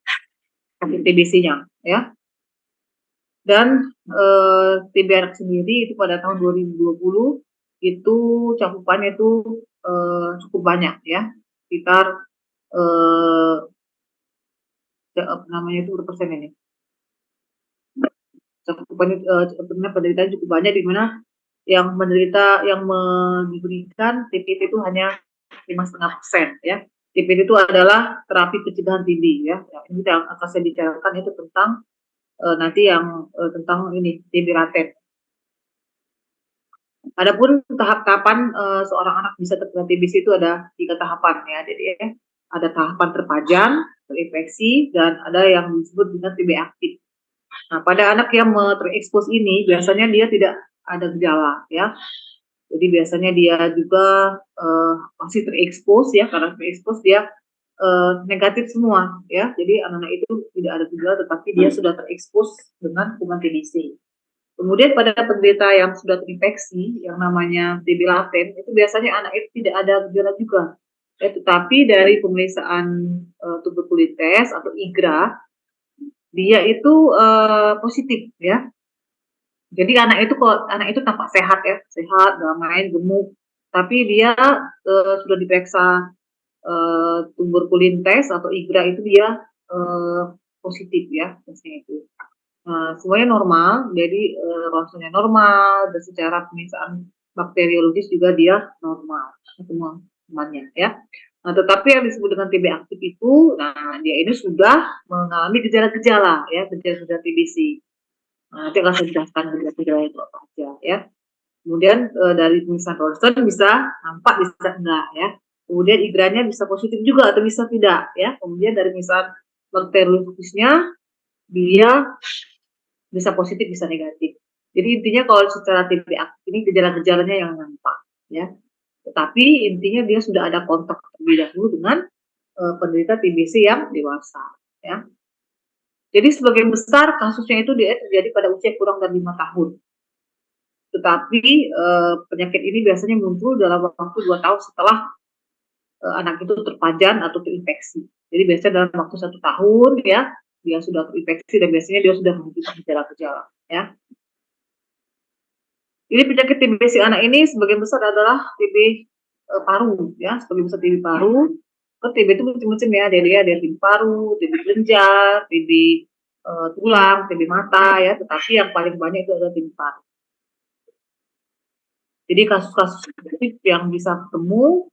TBC-nya ya. Dan TB anak sendiri itu pada tahun 2020 itu cakupannya itu cukup banyak ya, sekitar namanya itu berapa persen ini? Cakupannya penderita cukup banyak, di mana yang diberikan TPT itu hanya 5,5% ya. TPT itu adalah terapi pencegahan TB ya. Ini yang akan saya bicarakan itu tentang nanti yang tentang ini TB laten. Adapun tahap kapan seorang anak bisa terkena TBC itu ada 3 tahapan ya. Jadi ada tahapan terpajang, terinfeksi, dan ada yang disebut dengan TB aktif. Nah, pada anak yang terekspos ini biasanya dia tidak ada gejala ya. Jadi biasanya dia juga masih terekspos ya, karena terekspos dia negatif semua ya. Jadi anak-anak itu tidak ada gejala, tetapi dia sudah terekspos dengan kuman TBC. Kemudian pada penderita yang sudah terinfeksi, yang namanya TB laten, itu biasanya anak itu tidak ada gejala juga. Ya, tetapi dari pemeriksaan tuberkulitis atau IGRA, dia itu positif ya. Jadi anak itu tampak sehat ya, sehat, nggak main, gemuk. Tapi dia sudah diperiksa tuberkulitis atau IGRA itu dia positif ya, biasanya itu. Semuanya normal, jadi ronsennya normal, dan secara pemeriksaan bakteriologis juga dia normal, semua temannya ya. Nah, tetapi yang disebut dengan TB aktif itu, nah dia ini sudah mengalami gejala-gejala ya, gejala-gejala TBC. Nah, nanti akan saya jelaskan gejala-gejala itu apa aja ya. Kemudian dari pemeriksaan ronsen bisa nampak, bisa enggak ya. Kemudian IGRA-nya bisa positif juga atau bisa tidak ya. Kemudian dari pemeriksaan bakteriologisnya dia bisa positif, bisa negatif. Jadi intinya kalau secara TB aktif ini gejala-gejalanya yang nampak ya. Tetapi intinya dia sudah ada kontak terlebih dahulu dengan penderita TBC yang dewasa ya. Jadi sebagian besar kasusnya itu dia terjadi pada usia kurang dari 5 tahun. Tetapi penyakit ini biasanya muncul dalam waktu 2 tahun setelah anak itu terpajan atau terinfeksi. Jadi biasanya dalam waktu 1 tahun ya, dia sudah terinfeksi dan biasanya dia sudah menunjukkan gejala-gejala ya. Ini penyakit TBC anak ini sebagian besar adalah TB paru ya, sebagai besar TB paru. Kan TB itu macam-macam ya, ada TB paru, TB kelenjar, TB tulang, TB mata ya, tetapi yang paling banyak itu adalah TB paru. Jadi kasus-kasus yang bisa ketemu,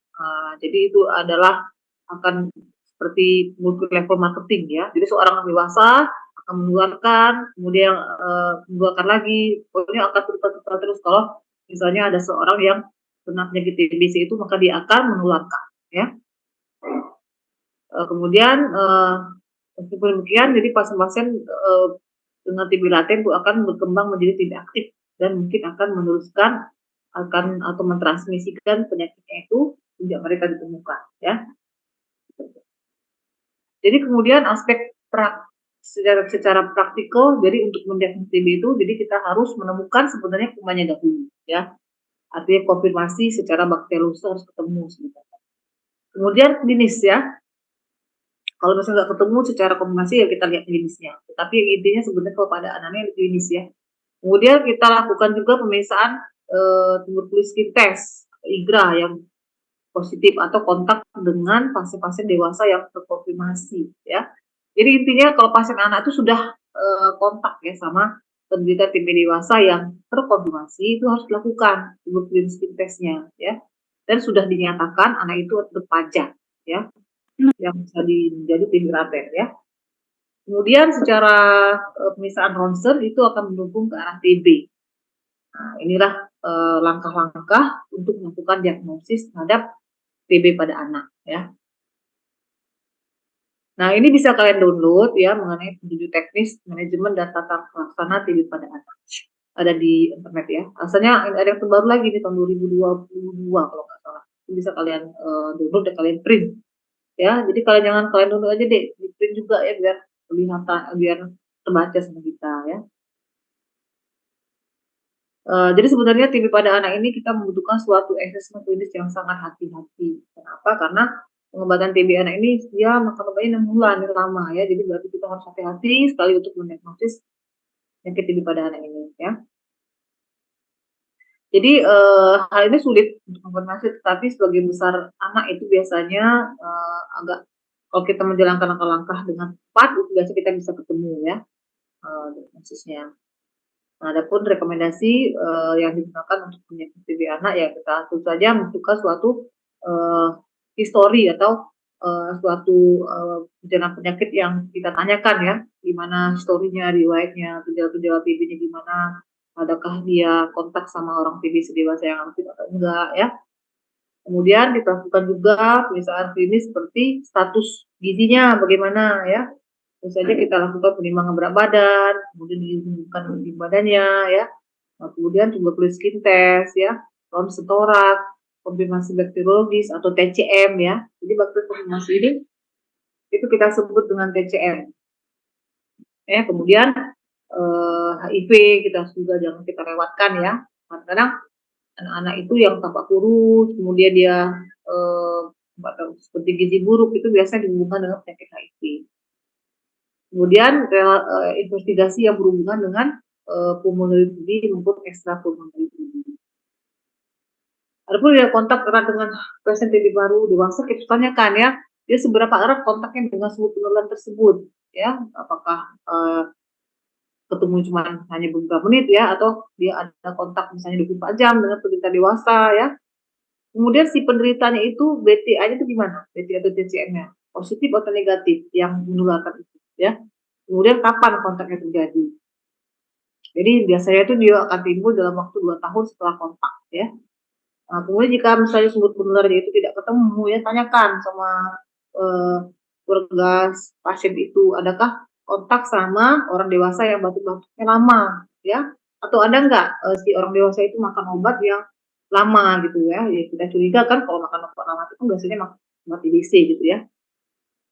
jadi itu adalah akan seperti multi level marketing ya. Jadi seorang dewasa akan menularkan, kemudian menularkan lagi, pokoknya akan terus kalau misalnya ada seorang yang kena penyakit TBC itu maka dia akan menularkan ya. Kemudian meskipun demikian, jadi pasien-pasien dengan TB laten itu akan berkembang menjadi TB aktif dan mungkin akan meneruskan atau mentransmisikan penyakitnya itu sejak mereka ditemukan ya. Jadi kemudian aspek secara praktikal, jadi untuk mendiagnosis TB itu, jadi kita harus menemukan sebenarnya kumannya dahulu ya. Artinya konfirmasi secara bakteriologi harus ketemu sebenarnya. Kemudian klinis ya. Kalau misalnya nggak ketemu secara konfirmasi ya kita lihat klinisnya. Tapi yang intinya sebenarnya kalau pada anaknya klinis ya. Kemudian kita lakukan juga pemeriksaan tuberculosis skin test IGRA yang positif atau kontak dengan pasien-pasien dewasa yang terkonfirmasi ya. Jadi intinya kalau pasien anak itu sudah kontak ya sama penderita TB dewasa yang terkonfirmasi, itu harus dilakukan tuberculosis skin testnya ya. Dan sudah dinyatakan anak itu terpajang ya, yang bisa menjadi TB laten ya. Kemudian secara pemeriksaan ronsen itu akan mendukung ke arah TB. Nah, inilah langkah-langkah untuk melakukan diagnosis terhadap TB pada anak ya. Nah, ini bisa kalian download ya mengenai petunjuk teknis manajemen dan tata laksana TB pada anak. Ada di internet ya. Asalnya ada yang terbaru lagi di tahun 2022 kalau nggak salah. Itu bisa kalian download dan kalian print. Ya, jadi kalian download aja deh, di print juga ya biar kelihatan, biar terbaca sama kita ya. Jadi sebenarnya TB pada anak ini kita membutuhkan suatu assessment klinis yang sangat hati-hati. Kenapa? Karena pengobatan TB anak ini dia makan obatnya 6 bulan, ini lama ya. Jadi berarti kita harus hati-hati sekali untuk mendiagnosis penyakit TB pada anak ini ya. Jadi hal ini sulit untuk konfirmasi, tetapi sebagian besar anak itu biasanya agak kalau kita menjalankan langkah-langkah dengan tepat, itu biasa kita bisa ketemu ya diagnosisnya. Nah, adapun rekomendasi yang digunakan untuk penyakit TB anak ya kita tentu saja membutuhkan suatu histori atau suatu gejala penyakit yang kita tanyakan ya, gimana historinya, riwayatnya, gejala-gejala TB-nya gimana, adakah dia kontak sama orang TB dewasa yang aktif atau enggak ya. Kemudian kita lakukan juga pemeriksaan klinis seperti status gizinya bagaimana ya. Tentu saja kita lakukan penimbangan berat badan, kemudian diumumkan tinggi badannya ya. Nah, kemudian tuberculosis skin test ya, ronsen torak, konfirmasi bakteriologis atau TCM ya. Jadi bakteri konfirmasi ini itu kita sebut dengan TCM. Ya, kemudian HIV kita juga jangan kita lewatkan ya. Kadang-kadang anak-anak itu yang tampak kurus, kemudian dia seperti gizi buruk itu biasanya dihubungkan dengan penyakit HIV. Kemudian investigasi yang berhubungan dengan pulmonary TB maupun extra pulmonary TB. Adapun ya kontak erat dengan pasien TB baru dewasa, kita tanyakan ya, dia seberapa erat kontaknya dengan sumber penularan tersebut, ya, apakah ketemu cuma hanya beberapa menit ya, atau dia ada kontak misalnya 24 jam dengan penderita dewasa ya. Kemudian si penderitanya itu BTA-nya itu gimana? BTA atau TCM-nya positif atau negatif yang menularkan itu ya. Kemudian kapan kontaknya terjadi? Jadi biasanya itu dia akan timbul dalam waktu 2 tahun setelah kontak ya. Nah, kemudian jika misalnya sumber penularannya itu tidak ketemu ya, tanyakan sama keluarga pasien itu, adakah kontak sama orang dewasa yang batuk-batuknya lama ya, atau ada nggak si orang dewasa itu makan obat yang lama gitu ya. Ya kita curiga kan kalau makan obat lama itu kan biasanya makan obat TBC gitu ya.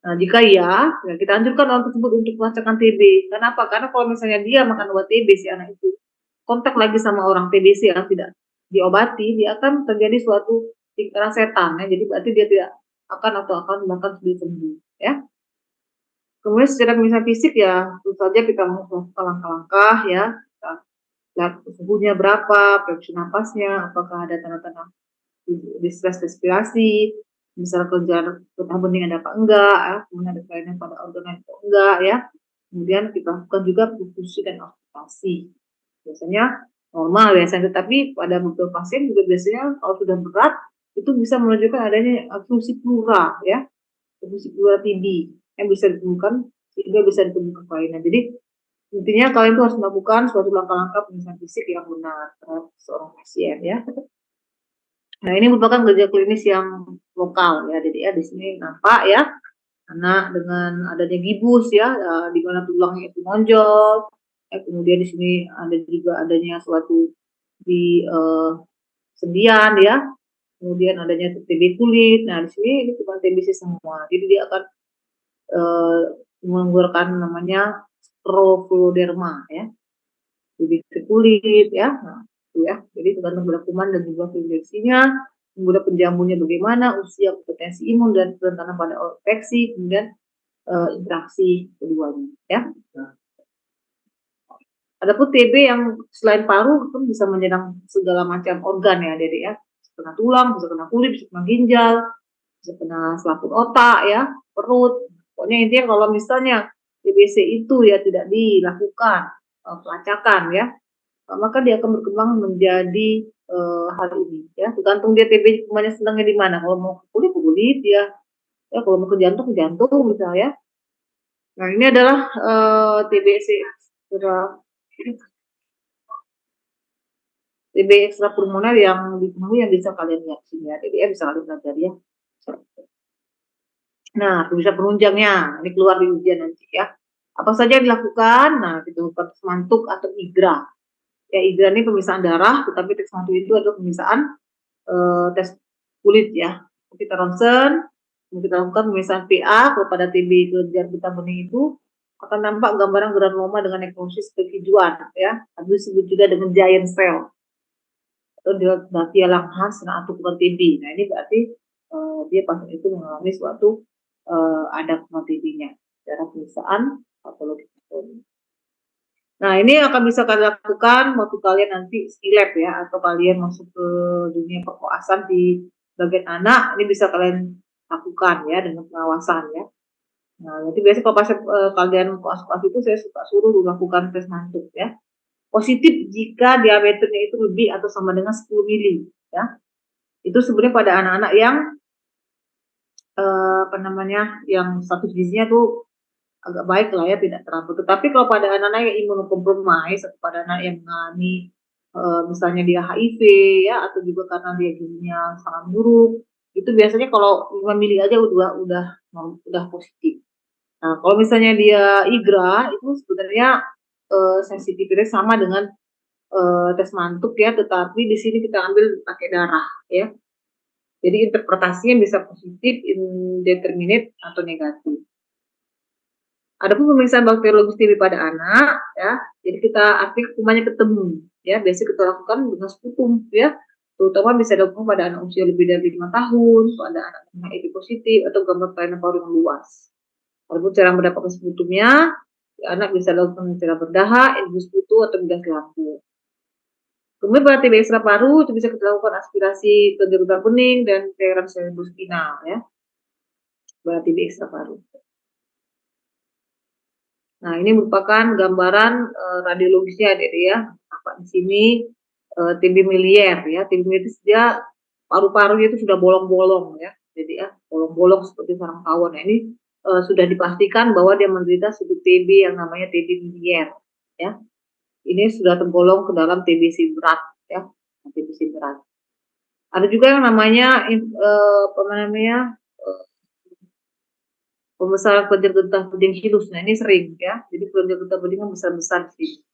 Nah, jika iya, ya kita anjurkan orang tersebut untuk melacakkan TB. Kenapa? Karena kalau misalnya dia makan obat TB si anak itu kontak lagi sama orang TBC yang tidak diobati, dia akan terjadi suatu pikiran setan ya. Jadi berarti dia tidak akan bahkan sudah sembuh ya. Kemudian secara pemeriksaan fisik ya tentu saja kita melakukan langkah-langkah ya. Kita lihat suhunya berapa, pressure napasnya, apakah ada tanda-tanda distress respirasi, misalnya kerjaan getah bening ada apa enggak, ya, kemudian ada kelainan pada organ atau enggak ya. Kemudian kita lakukan juga perfusi dan auskultasi. Biasanya normal biasanya, tetapi pada beberapa pasien juga biasanya kalau sudah berat itu bisa menunjukkan adanya fungsi plura ya, fungsi plura TB yang bisa ditemukan sehingga bisa ditemukan kelainan. Jadi intinya kalian tuh harus melakukan suatu langkah-langkah pemeriksaan fisik yang benar terhadap seorang pasien ya. Nah, ini merupakan gejala klinis yang lokal ya. Jadi ya di sini nampak ya anak dengan adanya gibus ya, di mana tulangnya itu nonjol. Ya, kemudian di sini ada juga adanya suatu di sendian ya. Kemudian adanya TB kulit. Nah, di sini ini cuma TBC semua. Jadi dia akan mengeluarkan namanya scrofloderma ya. TB kulit ya. Nah, itu ya. Jadi tergantung pada kuman dan juga infeksinya, kemudian penjamunya bagaimana, usia, kompetensi imun dan kerentanan pada infeksi, kemudian interaksi keduanya ya. Adapun TB yang selain paru itu bisa menyerang segala macam organ ya, Dede ya. Bisa kena tulang, bisa kena kulit, bisa kena ginjal, bisa kena selaput otak ya, perut. Pokoknya intinya kalau misalnya TBC itu ya tidak dilakukan pelacakan ya, maka dia akan berkembang menjadi hal ini ya. Tergantung dia TB kumannya senangnya di mana. Kalau mau ke kulit ya. Ya kalau mau ke jantung misalnya. Nah, ini adalah TBC TB ekstrapulmoner yang ditemui yang bisa kalian lihat sini ya. Jadi ya bisa kalian pelajari ya. Nah, bisa penunjangnya ini keluar di ujian nanti ya. Apa saja yang dilakukan? Nah, kita tes mantuk atau IGRA. Ya, IGRA ini pemeriksaan darah, tetapi tes mantuk itu adalah pemeriksaan tes kulit ya. Kita ronsen, kita lakukan pemeriksaan PA kepada TB kelenjar getah bening itu akan nampak gambaran granuloma dengan nekrosis kekejuan ya, atau disebut juga dengan giant cell atau dia Langhans atau bukan TB. Nah, ini berarti dia pasien itu mengalami suatu ada TB-nya secara pemeriksaan patologi. Nah, ini akan bisa kalian lakukan waktu kalian nanti skilab ya, atau kalian masuk ke dunia perkoasan di bagian anak, ini bisa kalian lakukan ya dengan pengawasan ya. Nah, nanti biasanya kalau pasien kalian koas-koas itu saya suka suruh melakukan tes mantuk ya. Positif jika diameternya itu lebih atau sama dengan 10 mili ya. Itu sebenarnya pada anak-anak yang yang status gizinya tuh agak baik lah ya, tidak terlalu. Tetapi kalau pada anak-anak yang imunokompromis atau pada anak yang mengalami misalnya dia HIV ya, atau juga karena dia gizinya sangat buruk, itu biasanya kalau 5 mili aja udah positif. Nah, kalau misalnya dia IGRA itu sebenarnya sensitivitasnya sama dengan tes mantuk ya, tetapi di sini kita ambil pakai darah ya. Jadi interpretasinya bisa positif, indeterminate atau negatif. Adapun pemeriksaan bakteriologis TB pada anak ya, jadi kita artinya kumannya ketemu ya, biasanya kita lakukan dengan sputum ya, terutama bisa dilakukan pada anak usia lebih dari 5 tahun, pada anak dengan HIV positif atau gambar kelainan paru yang luas. Adapun cara mendapatkan sputumnya, anak bisa dilakukan dengan cara berdahak, infus putu atau bedah lambung. Kemudian pada TB ekstra paru itu bisa kita lakukan aspirasi ke getah bening dan cairan cerebrospinal ya, pada TB ekstra paru. Nah, ini merupakan gambaran radiologisnya Dede ya. Apa di sini TB miliar ya. TB miliar itu dia paru-parunya itu sudah bolong-bolong ya. Jadi ya, bolong-bolong seperti sarang tawon. Nah, ini sudah dipastikan bahwa dia menderita suatu TB yang namanya TB miliar ya. Ini sudah tergolong ke dalam TBC berat ya. TBC berat. Ada juga yang namanya pembesaran kelenjar getah bening hilus. Nah, ini sering ya. Jadi kelenjar getah bening kan besar-besar sih.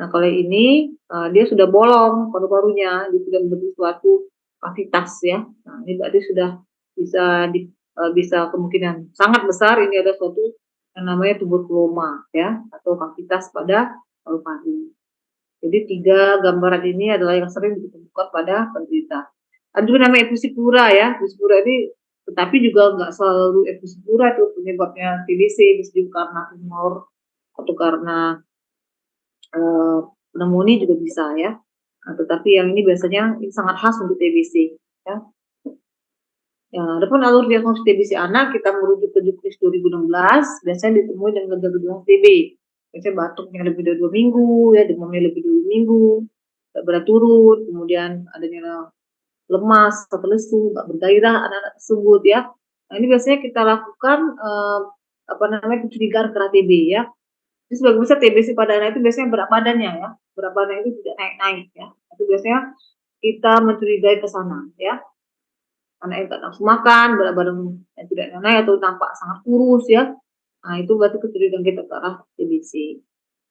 Nah, kalau ini dia sudah bolong paru-parunya, dia sudah membentuk suatu kavitas ya. Nah, ini berarti sudah bisa kemungkinan sangat besar ini ada suatu yang namanya tuberkuloma ya, atau kavitas pada paru-paru. Jadi 3 gambaran ini adalah yang sering ditemukan pada penderita. Ada juga namanya efusi plura ya. Efusi plura ini tetapi juga nggak selalu efusi plura itu penyebabnya TBC, bisa juga karena tumor atau karena pneumonia juga bisa ya. Nah, tetapi yang ini biasanya ini sangat khas untuk TBC. ya. Ya, adapun alur diagnosis TBC anak kita merujuk ke Juknis 2016, biasanya ditemui dengan gejala TB. Biasanya batuknya lebih dari 2 minggu, ya, demamnya lebih dari 2 minggu, nggak berat turun, kemudian adanya lemas atau lesu, nggak bergairah anak-anak tersebut, ya. Nah, ini biasanya kita lakukan pencurigaan kena TB, ya. Jadi sebagian besar TBC pada anak itu biasanya berat badannya, ya. Berat badan itu tidak naik-naik, ya. Itu biasanya kita mencurigai ke sana, ya. Anak yang tak nafsu makan, berat badan yang tidak naik atau tampak sangat kurus, ya. Nah, itu berarti kecurigaan kita ke arah TBC.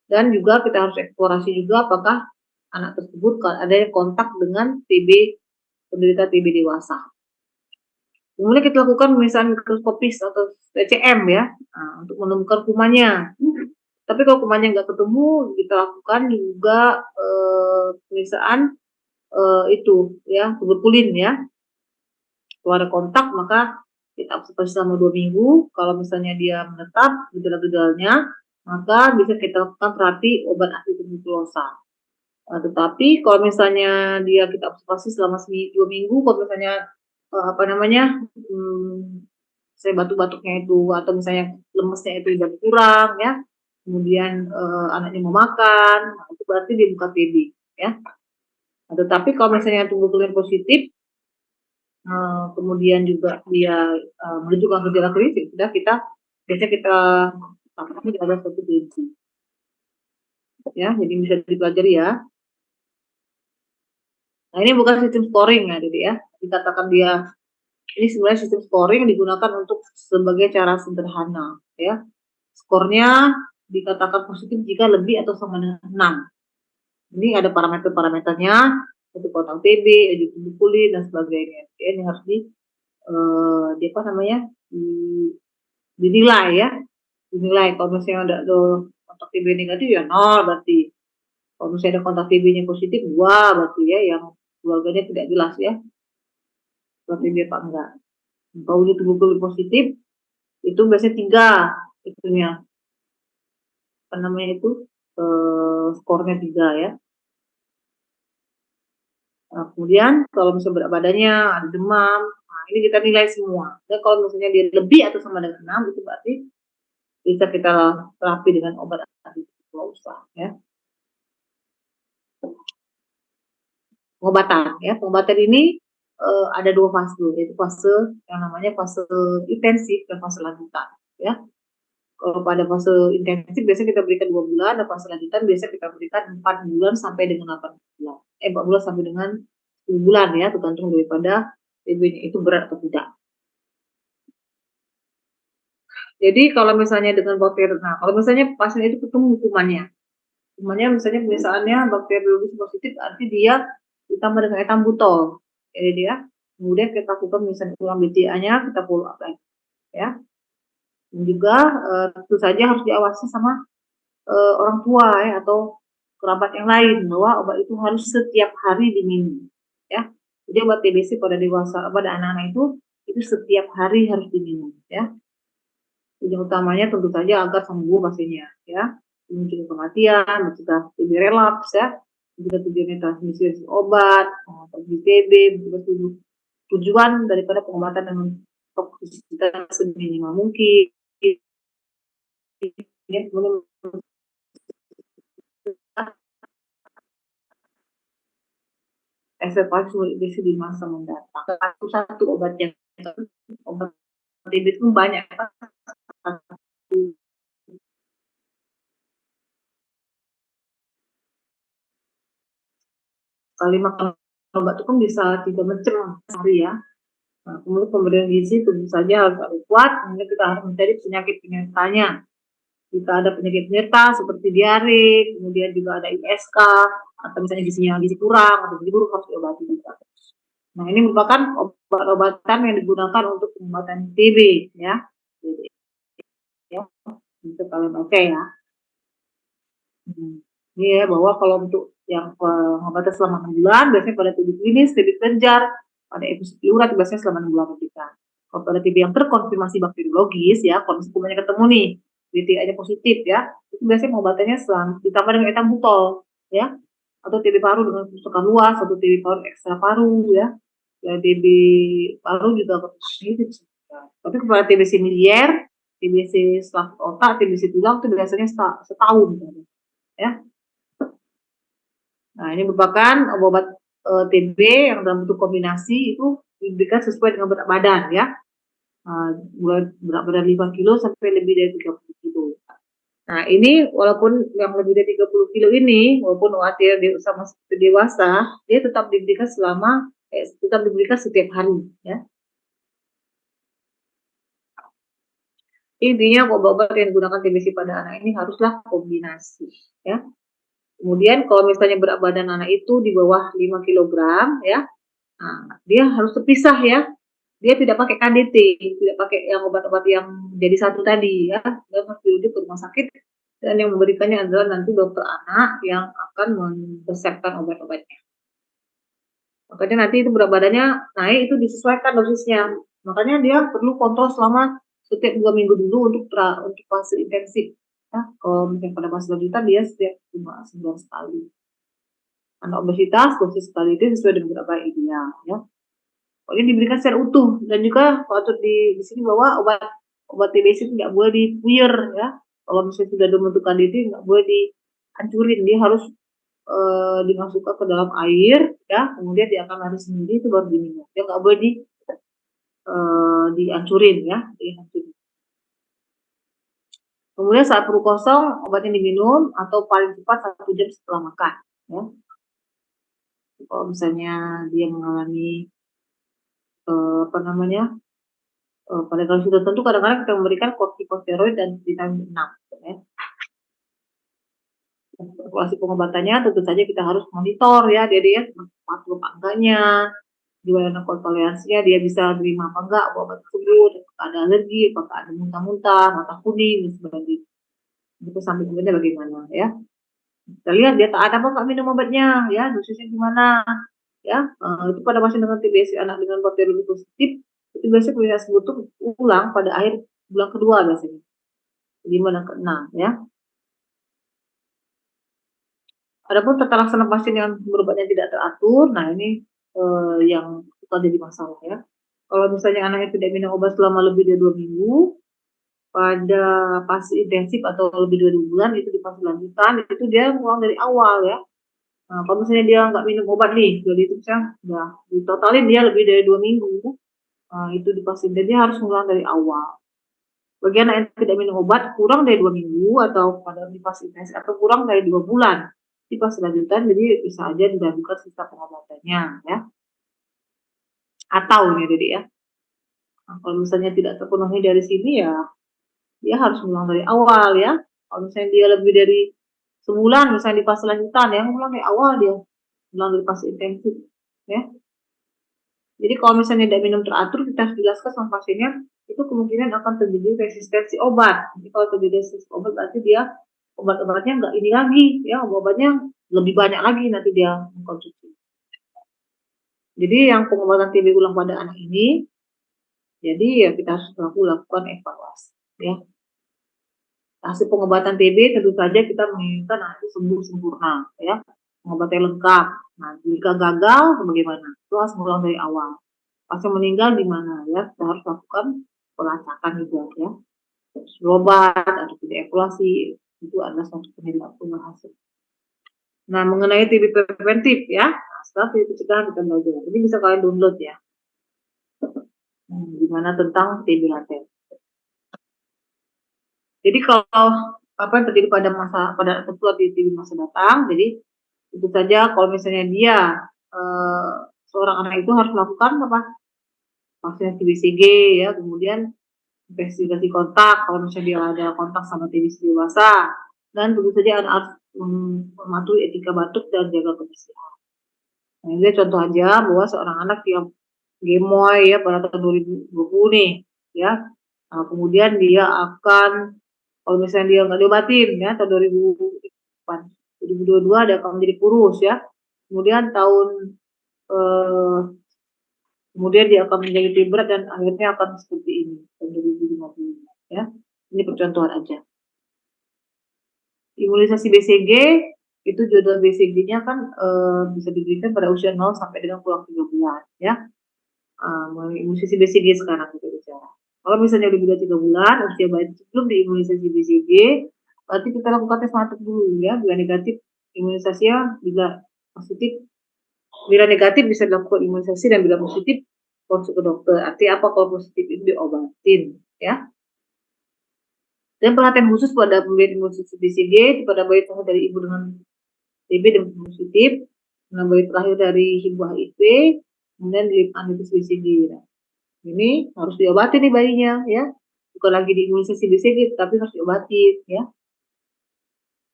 Dan juga kita harus eksplorasi juga apakah anak tersebut ada kontak dengan penderita TB dewasa. Kemudian kita lakukan pemeriksaan mikroskopis atau TCM, ya, untuk menemukan kumannya. Tapi kalau kumannya nggak ketemu, kita lakukan juga pemeriksaan itu, ya, tuberkulin, ya. Kalau ada kontak maka kita observasi selama 2 minggu. Kalau misalnya dia menetap gejala-gejalanya, maka bisa kita lakukan terapi obat anti-tuberkulosa. Tetapi kalau misalnya kita observasi selama 2 minggu, kalau misalnya saya batuk-batuknya itu atau misalnya lemesnya itu berkurang, ya, kemudian anaknya mau makan, nah, itu berarti dia bukan TB, ya. Tetapi kalau misalnya tuberkulin positif, kemudian juga dia menunjukkan gejala klinis, sudah biasanya kita tangkap ada suatu TB, ya. Jadi bisa dipelajari, ya. Nah, ini bukan sistem scoring, ya, jadi, ya. Dikatakan ini sebenarnya sistem scoring digunakan untuk sebagai cara sederhana, ya. Skornya dikatakan positif jika lebih atau sama dengan 6. Ini ada parameter-parameternya, untuk kontak TB, tuberkulin dan sebagainya. Ya, ini harus dinilai, ya. Dinilai kalau misalnya ada kontak TB negatif, ya 0 berarti. Kalau misalnya ada kontak TB-nya positif, 2 berarti, ya, yang keluarganya tidak jelas, ya. Berarti dia apa enggak. Kalau dia tuberkulin positif, itu biasanya 3 itunya. Skornya 3, ya. Nah, kemudian kalau misalnya berat badannya, ada demam, nah ini kita nilai semua. Dan kalau misalnya dia lebih atau sama dengan 6, itu berarti bisa kita terapi dengan obat anti-tuberkulosa, ya. Pengobatan, ya. Pengobatan ini ada 2 fase, yaitu fase yang namanya fase intensif dan fase lanjutan, ya. Kalau pada fase intensif biasanya kita berikan 2 bulan, dan fase lanjutan biasanya kita berikan 4 bulan sampai dengan 8 bulan. 4 bulan sampai dengan 10 bulan, ya, tergantung daripada TB-nya itu berat atau tidak. Jadi kalau misalnya dengan bakteri, nah kalau misalnya pasien itu ketemu kumannya misalnya bakteriologis positif, arti dia ditambah dengan etambutol. Jadi dia kemudian kita lakukan misalnya ulang BCA-nya, kita follow up lagi, ya. Dan juga tentu saja harus diawasi sama orang tua, ya, atau kerabat yang lain, bahwa obat itu harus setiap hari diminum, ya. Jadi obat TBC pada anak-anak itu setiap hari harus diminum, ya. Tujuan utamanya tentu saja agar sembuh pasiennya, ya. Mencegah kematian, mencegah TB relaps, ya. Juga tujuannya transmisi obat, transmisi TB, juga tujuan daripada pengobatan dengan toksisitas seminimal mungkin, ya. Evaluasi TBC di masa mendatang. Satu obat TB itu banyak, kali makan obat itu kan bisa 3 macam sehari, ya. Nah, kemudian pemberian gizi tentu saja harus kuat. Kemudian kita harus mencari penyakit-penyertanya. Jika ada penyakit penyerta seperti diare, kemudian juga ada ISK, atau misalnya gizi kurang atau gizi buruk, harus diobati juga. Nah, ini merupakan obat-obatan yang digunakan untuk pengobatan TB, ya. Ya, itu kalian oke, ya. Ini, ya, bahwa kalau untuk yang pengobatan selama 6 bulan, biasanya pada TB klinis, TB kelenjar, pada episode urat biasanya selama 6 bulan kita. Kalau pada TB yang terkonfirmasi bakteriologis, ya, kalau misalnya ketemu nih, BTA-nya positif, ya, itu biasanya pengobatannya ditambah dengan etambutol, ya, atau TB paru dengan kerusakan luas, atau TB paru ekstra paru, ya. ya TB paru juga itu. Tapi kalau TBC miliar, TBC selaput otak, TBC tulang itu biasanya setahun, ya. Nah, ini merupakan obat TB yang dalam bentuk kombinasi itu diberikan sesuai dengan berat badan, ya. Berat badan 5 kilo sampai lebih dari 30 kilo. Nah, ini walaupun yang lebih dari 30 kilo ini, walaupun dia sama seperti dewasa, dia tetap diberikan setiap hari, ya. Intinya obat-obat yang digunakan TBC pada anak ini haruslah kombinasi, ya. Kemudian kalau misalnya berat badan anak itu di bawah 5 kg, ya, nah, dia harus terpisah, ya. Dia tidak pakai KDT, tidak pakai yang obat-obat yang jadi satu tadi, ya. Dia harus dirujuk ke rumah sakit dan yang memberikannya adalah nanti dokter anak yang akan mempersiapkan obat-obatnya. Makanya nanti itu berat badannya naik, itu disesuaikan dosisnya. Makanya dia perlu kontrol selama setiap 2 minggu dulu untuk fase intensif. Ya, kalau misalnya pada fase lanjutan dia setiap 5 sebulan sekali. Anak obesitas dosis sekali itu sesuai dengan berat badan ideal, ya. Pokoknya diberikan secara utuh, dan juga patut di sini bahwa obat TBC itu tidak boleh dipuyer, ya. Kalau misalnya sudah membentuk KDT nggak boleh dihancurin, dia harus dimasukkan ke dalam air, ya, kemudian dia akan lari sendiri, itu baru diminum. Dia nggak boleh dihancurin, ya, dihancurin. Kemudian saat perut kosong obatnya diminum atau paling cepat 1 jam setelah makan, ya. Kalau misalnya dia mengalami pada kondisi tertentu kadang-kadang kita memberikan kortikosteroid dan vitamin 6, ya. Formulasi pengobatannya tentu saja kita harus monitor, ya, dia patuh apa enggaknya, gimana toleransinya, dia bisa terima apa enggak obat tersebut, apakah ada alergi, apakah ada muntah-muntah, mata kuning, dan sebagainya. Itu samping-sampingnya bagaimana, ya. Kita lihat dia taat apa enggak minum obatnya, ya, dosisnya gimana, ya. Itu pada pasien dengan TBC anak dengan bakteriologi positif, itu biasanya pemeriksaan butuh ulang pada akhir bulan kedua biasanya, 5 dan ke-6, ya. Adapun tata laksana pasien yang berobatnya tidak teratur, nah ini yang suka jadi masalah, ya. Kalau misalnya anaknya tidak minum obat selama lebih dari 2 minggu, pada fase intensif atau lebih dari 2 bulan, itu di fase lanjutan, itu dia ngulang dari awal, ya. Nah, kalau misalnya dia nggak minum obat nih, jadi itu misalnya udah ditotalin dia lebih dari 2 minggu, itu di fase intensif dia harus ngulang dari awal. Bagi anak yang tidak minum obat kurang dari 2 minggu atau pada di fase intensif atau kurang dari 2 bulan, di fase lanjutan, jadi bisa aja dilanjutkan sisa pengobatannya, ya. Atau ini Dede, ya. Nah, kalau misalnya tidak terpenuhi dari sini, ya dia harus ngulang dari awal, ya. Kalau misalnya dia lebih dari sebulan misalnya di fase lanjutan, ya ngulang dari awal dia, ngulang dari fase intensif, ya. Jadi kalau misalnya tidak minum teratur, kita harus jelaskan sama pasiennya, itu kemungkinan akan terjadi resistensi obat. Jadi kalau terjadi resistensi obat berarti dia obat-obatnya nggak ini lagi, ya, obat-obatnya lebih banyak lagi nanti dia mengkonsumsi. Jadi yang pengobatan TB ulang pada anak ini, jadi ya kita harus lakukan evaluasi, ya. Hasil pengobatan TB tentu saja kita menginginkan nanti sembuh sempurna, ya, pengobatan lengkap. Nah, jika gagal bagaimana? Itu harus mulai dari awal. Pasien meninggal di mana, ya, kita harus lakukan pelacakan juga, ya. Obat atau tidak evaluasi itu adalah suatu penilaian hasil. Nah, mengenai TB preventif, ya, setelah TB pencegahan kita belajar. Ini bisa kalian download, ya. Gimana tentang TB laten. Jadi kalau apa yang terjadi pada tertular di TB masa datang, jadi tentu saja kalau misalnya dia seorang anak itu harus melakukan apa? Vaksinasi BCG, ya, kemudian investigasi kontak kalau misalnya dia ada kontak sama TBC dewasa, dan tentu saja anak harus mematuhi etika batuk dan jaga kebersihan. Nah, ini contoh aja bahwa seorang anak yang gemoy, ya, pada tahun 2020 nih, ya. Nah, kemudian dia akan kalau misalnya dia nggak diobatin, ya, tahun 2022 dia akan menjadi kurus, ya. Kemudian kemudian dia akan menjadi TB berat dan akhirnya akan seperti ini tahun 2050, ya. Ini percontohan aja. Imunisasi BCG itu jadwal BCG-nya kan bisa diberikan pada usia 0 sampai dengan kurang 3 bulan, ya. imunisasi BCG sekarang kita bicara. Kalau misalnya udah beda 3 bulan, usia bayi sebelum diimunisasi BCG, berarti kita lakukan tes mata dulu ya, bila negatif imunisasinya, bila positif, bila negatif bisa dilakukan imunisasi dan bila positif konsul ke dokter. Artinya apa kalau positif itu diobatin ya. Dan perhatian khusus pada pemberian imunisasi BCG pada bayi terlahir dari ibu dengan TB dan positif, dengan bayi terlahir dari ibu HIV, kemudian antivirus BCG. Nah, ini harus diobati nih bayinya ya, bukan lagi diimunisasi BCG tapi harus diobati ya.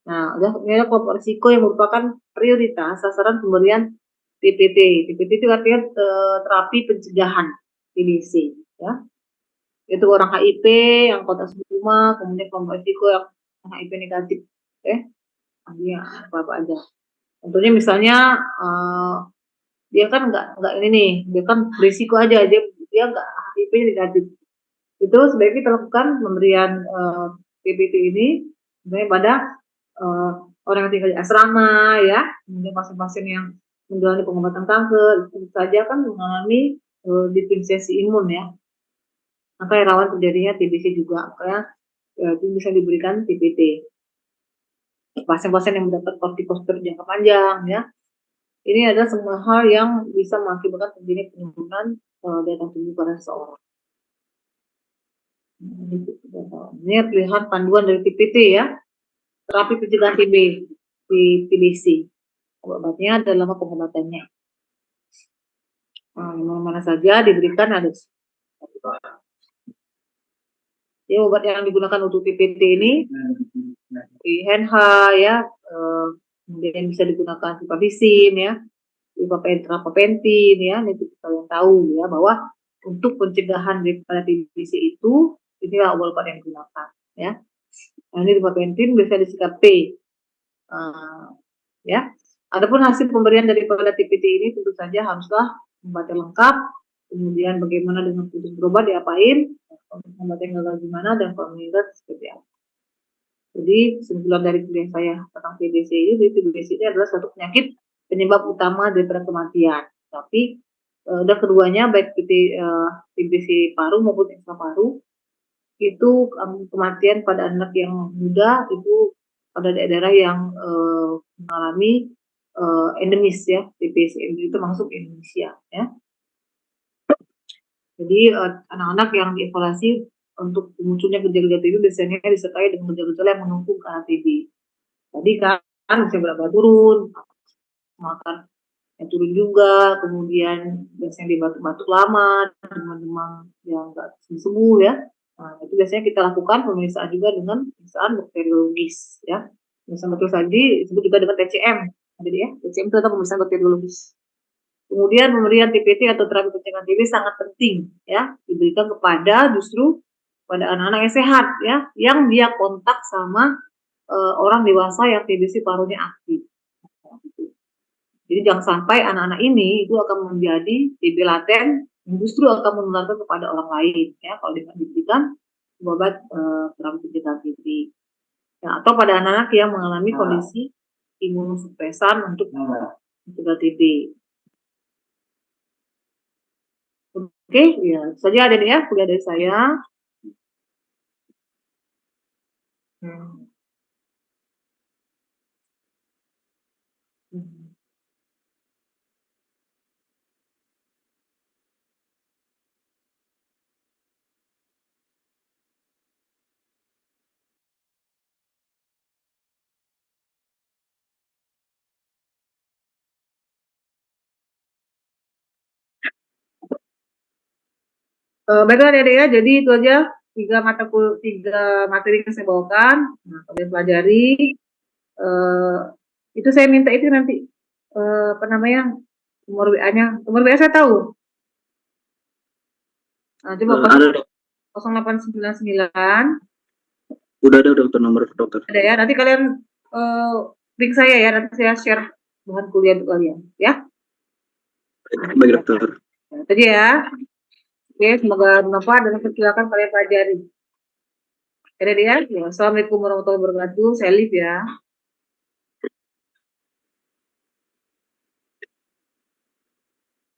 Nah, ada kelompok risiko yang merupakan prioritas sasaran pemberian TPT. TPT itu artinya terapi pencegahan TBC ya. Itu orang HIV yang kontak sebelumnya, kemudian kelompok risiko yang HIV negatif artinya apa aja. Tentunya misalnya dia kan nggak ini nih, dia kan berisiko aja, dia nggak HIV negatif. Itu sebaiknya kita lakukan pemberian TPT ini sebenarnya pada orang yang tinggal di asrama ya, kemudian pasien-pasien yang menjalani pengobatan kanker, itu saja kan mengalami definisiasi imun ya. Maka rawan terjadinya TBC juga, makanya itu bisa diberikan TPT. Pasien-pasien yang mendapat kortikosteroid jangka panjang ya. Ini adalah semua hal yang bisa mengakibatkan terjadinya penurunan daya tahan tubuh pada seseorang. Ini pilihan panduan dari TPT ya. Terapi pencegahan TB di TBC. Obatnya adalah pengobatannya. Mana saja diberikan ada. Ya, obat yang digunakan untuk TPT ini di HNH ya, kemudian bisa digunakan rifampicin ya, rifapentin ya, itu kalian tahu ya bahwa untuk pencegahan daripada TBC itu inilah obat yang digunakan ya. Nah, ini rifapentin bisa disikap P ya. Adapun hasil pemberian daripada TPT ini tentu saja haruslah obatnya lengkap, kemudian bagaimana dengan putus berobat diapain, obatnya gagal gimana, dan formulirnya seperti apa. Jadi kesimpulan dari kuliah saya tentang TBC ini, TBC ini adalah suatu penyakit penyebab utama daripada kematian. Tapi dan keduanya baik TBC paru maupun ekstra paru itu kematian pada anak yang muda itu pada daerah yang mengalami endemis ya, TBC itu masuk Indonesia ya. Jadi anak-anak yang dievaluasi untuk munculnya gejala TB biasanya disertai dengan gejala-gejala yang menunggu ke arah TB. Tadi kan bisa berat turun, makan yang turun juga, kemudian biasanya di batuk-batuk lama, demam-demam yang nggak sembuh ya. Nah, itu biasanya kita lakukan pemeriksaan juga dengan pemeriksaan bakteriologis ya. Pemeriksaan bakteriologis disebut juga dengan TCM. Jadi ya, TCM itu adalah pemeriksaan bakteriologis. Kemudian pemberian TPT atau terapi pencegahan TB sangat penting ya, diberikan kepada justru pada anak-anak yang sehat ya, yang dia kontak sama orang dewasa yang TBC parunya aktif. Jadi jangan sampai anak-anak ini itu akan menjadi TB laten yang justru akan menularkan kepada orang lain ya, kalau diberikan obat terapi pencegahan TB. Ya, atau pada anak-anak yang mengalami kondisi imunosupresan untuk mencegah TB. Oke, ya saja ada nih ya kuliah dari saya. Baiklah adik-adik ya, jadi itu aja 3 materi yang saya bawakan. Nah, kalian pelajari. Itu saya minta itu nanti apa namanya, nomor WA-nya. Nomor WA saya tahu. Nah, coba Ada 0899. Udah ada dokter, nomor dokter. Ada ya, nanti kalian link saya ya, nanti saya share bahan kuliah untuk kalian ya. Baik dokter. Nah, tadi ya. Oke, semoga bermanfaat dan silakan kalian pelajari. Ada ya. Assalamualaikum warahmatullahi wabarakatuh. Saya Liv ya.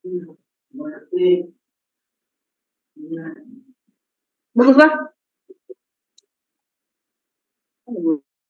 Terima kasih. Bagus, Pak?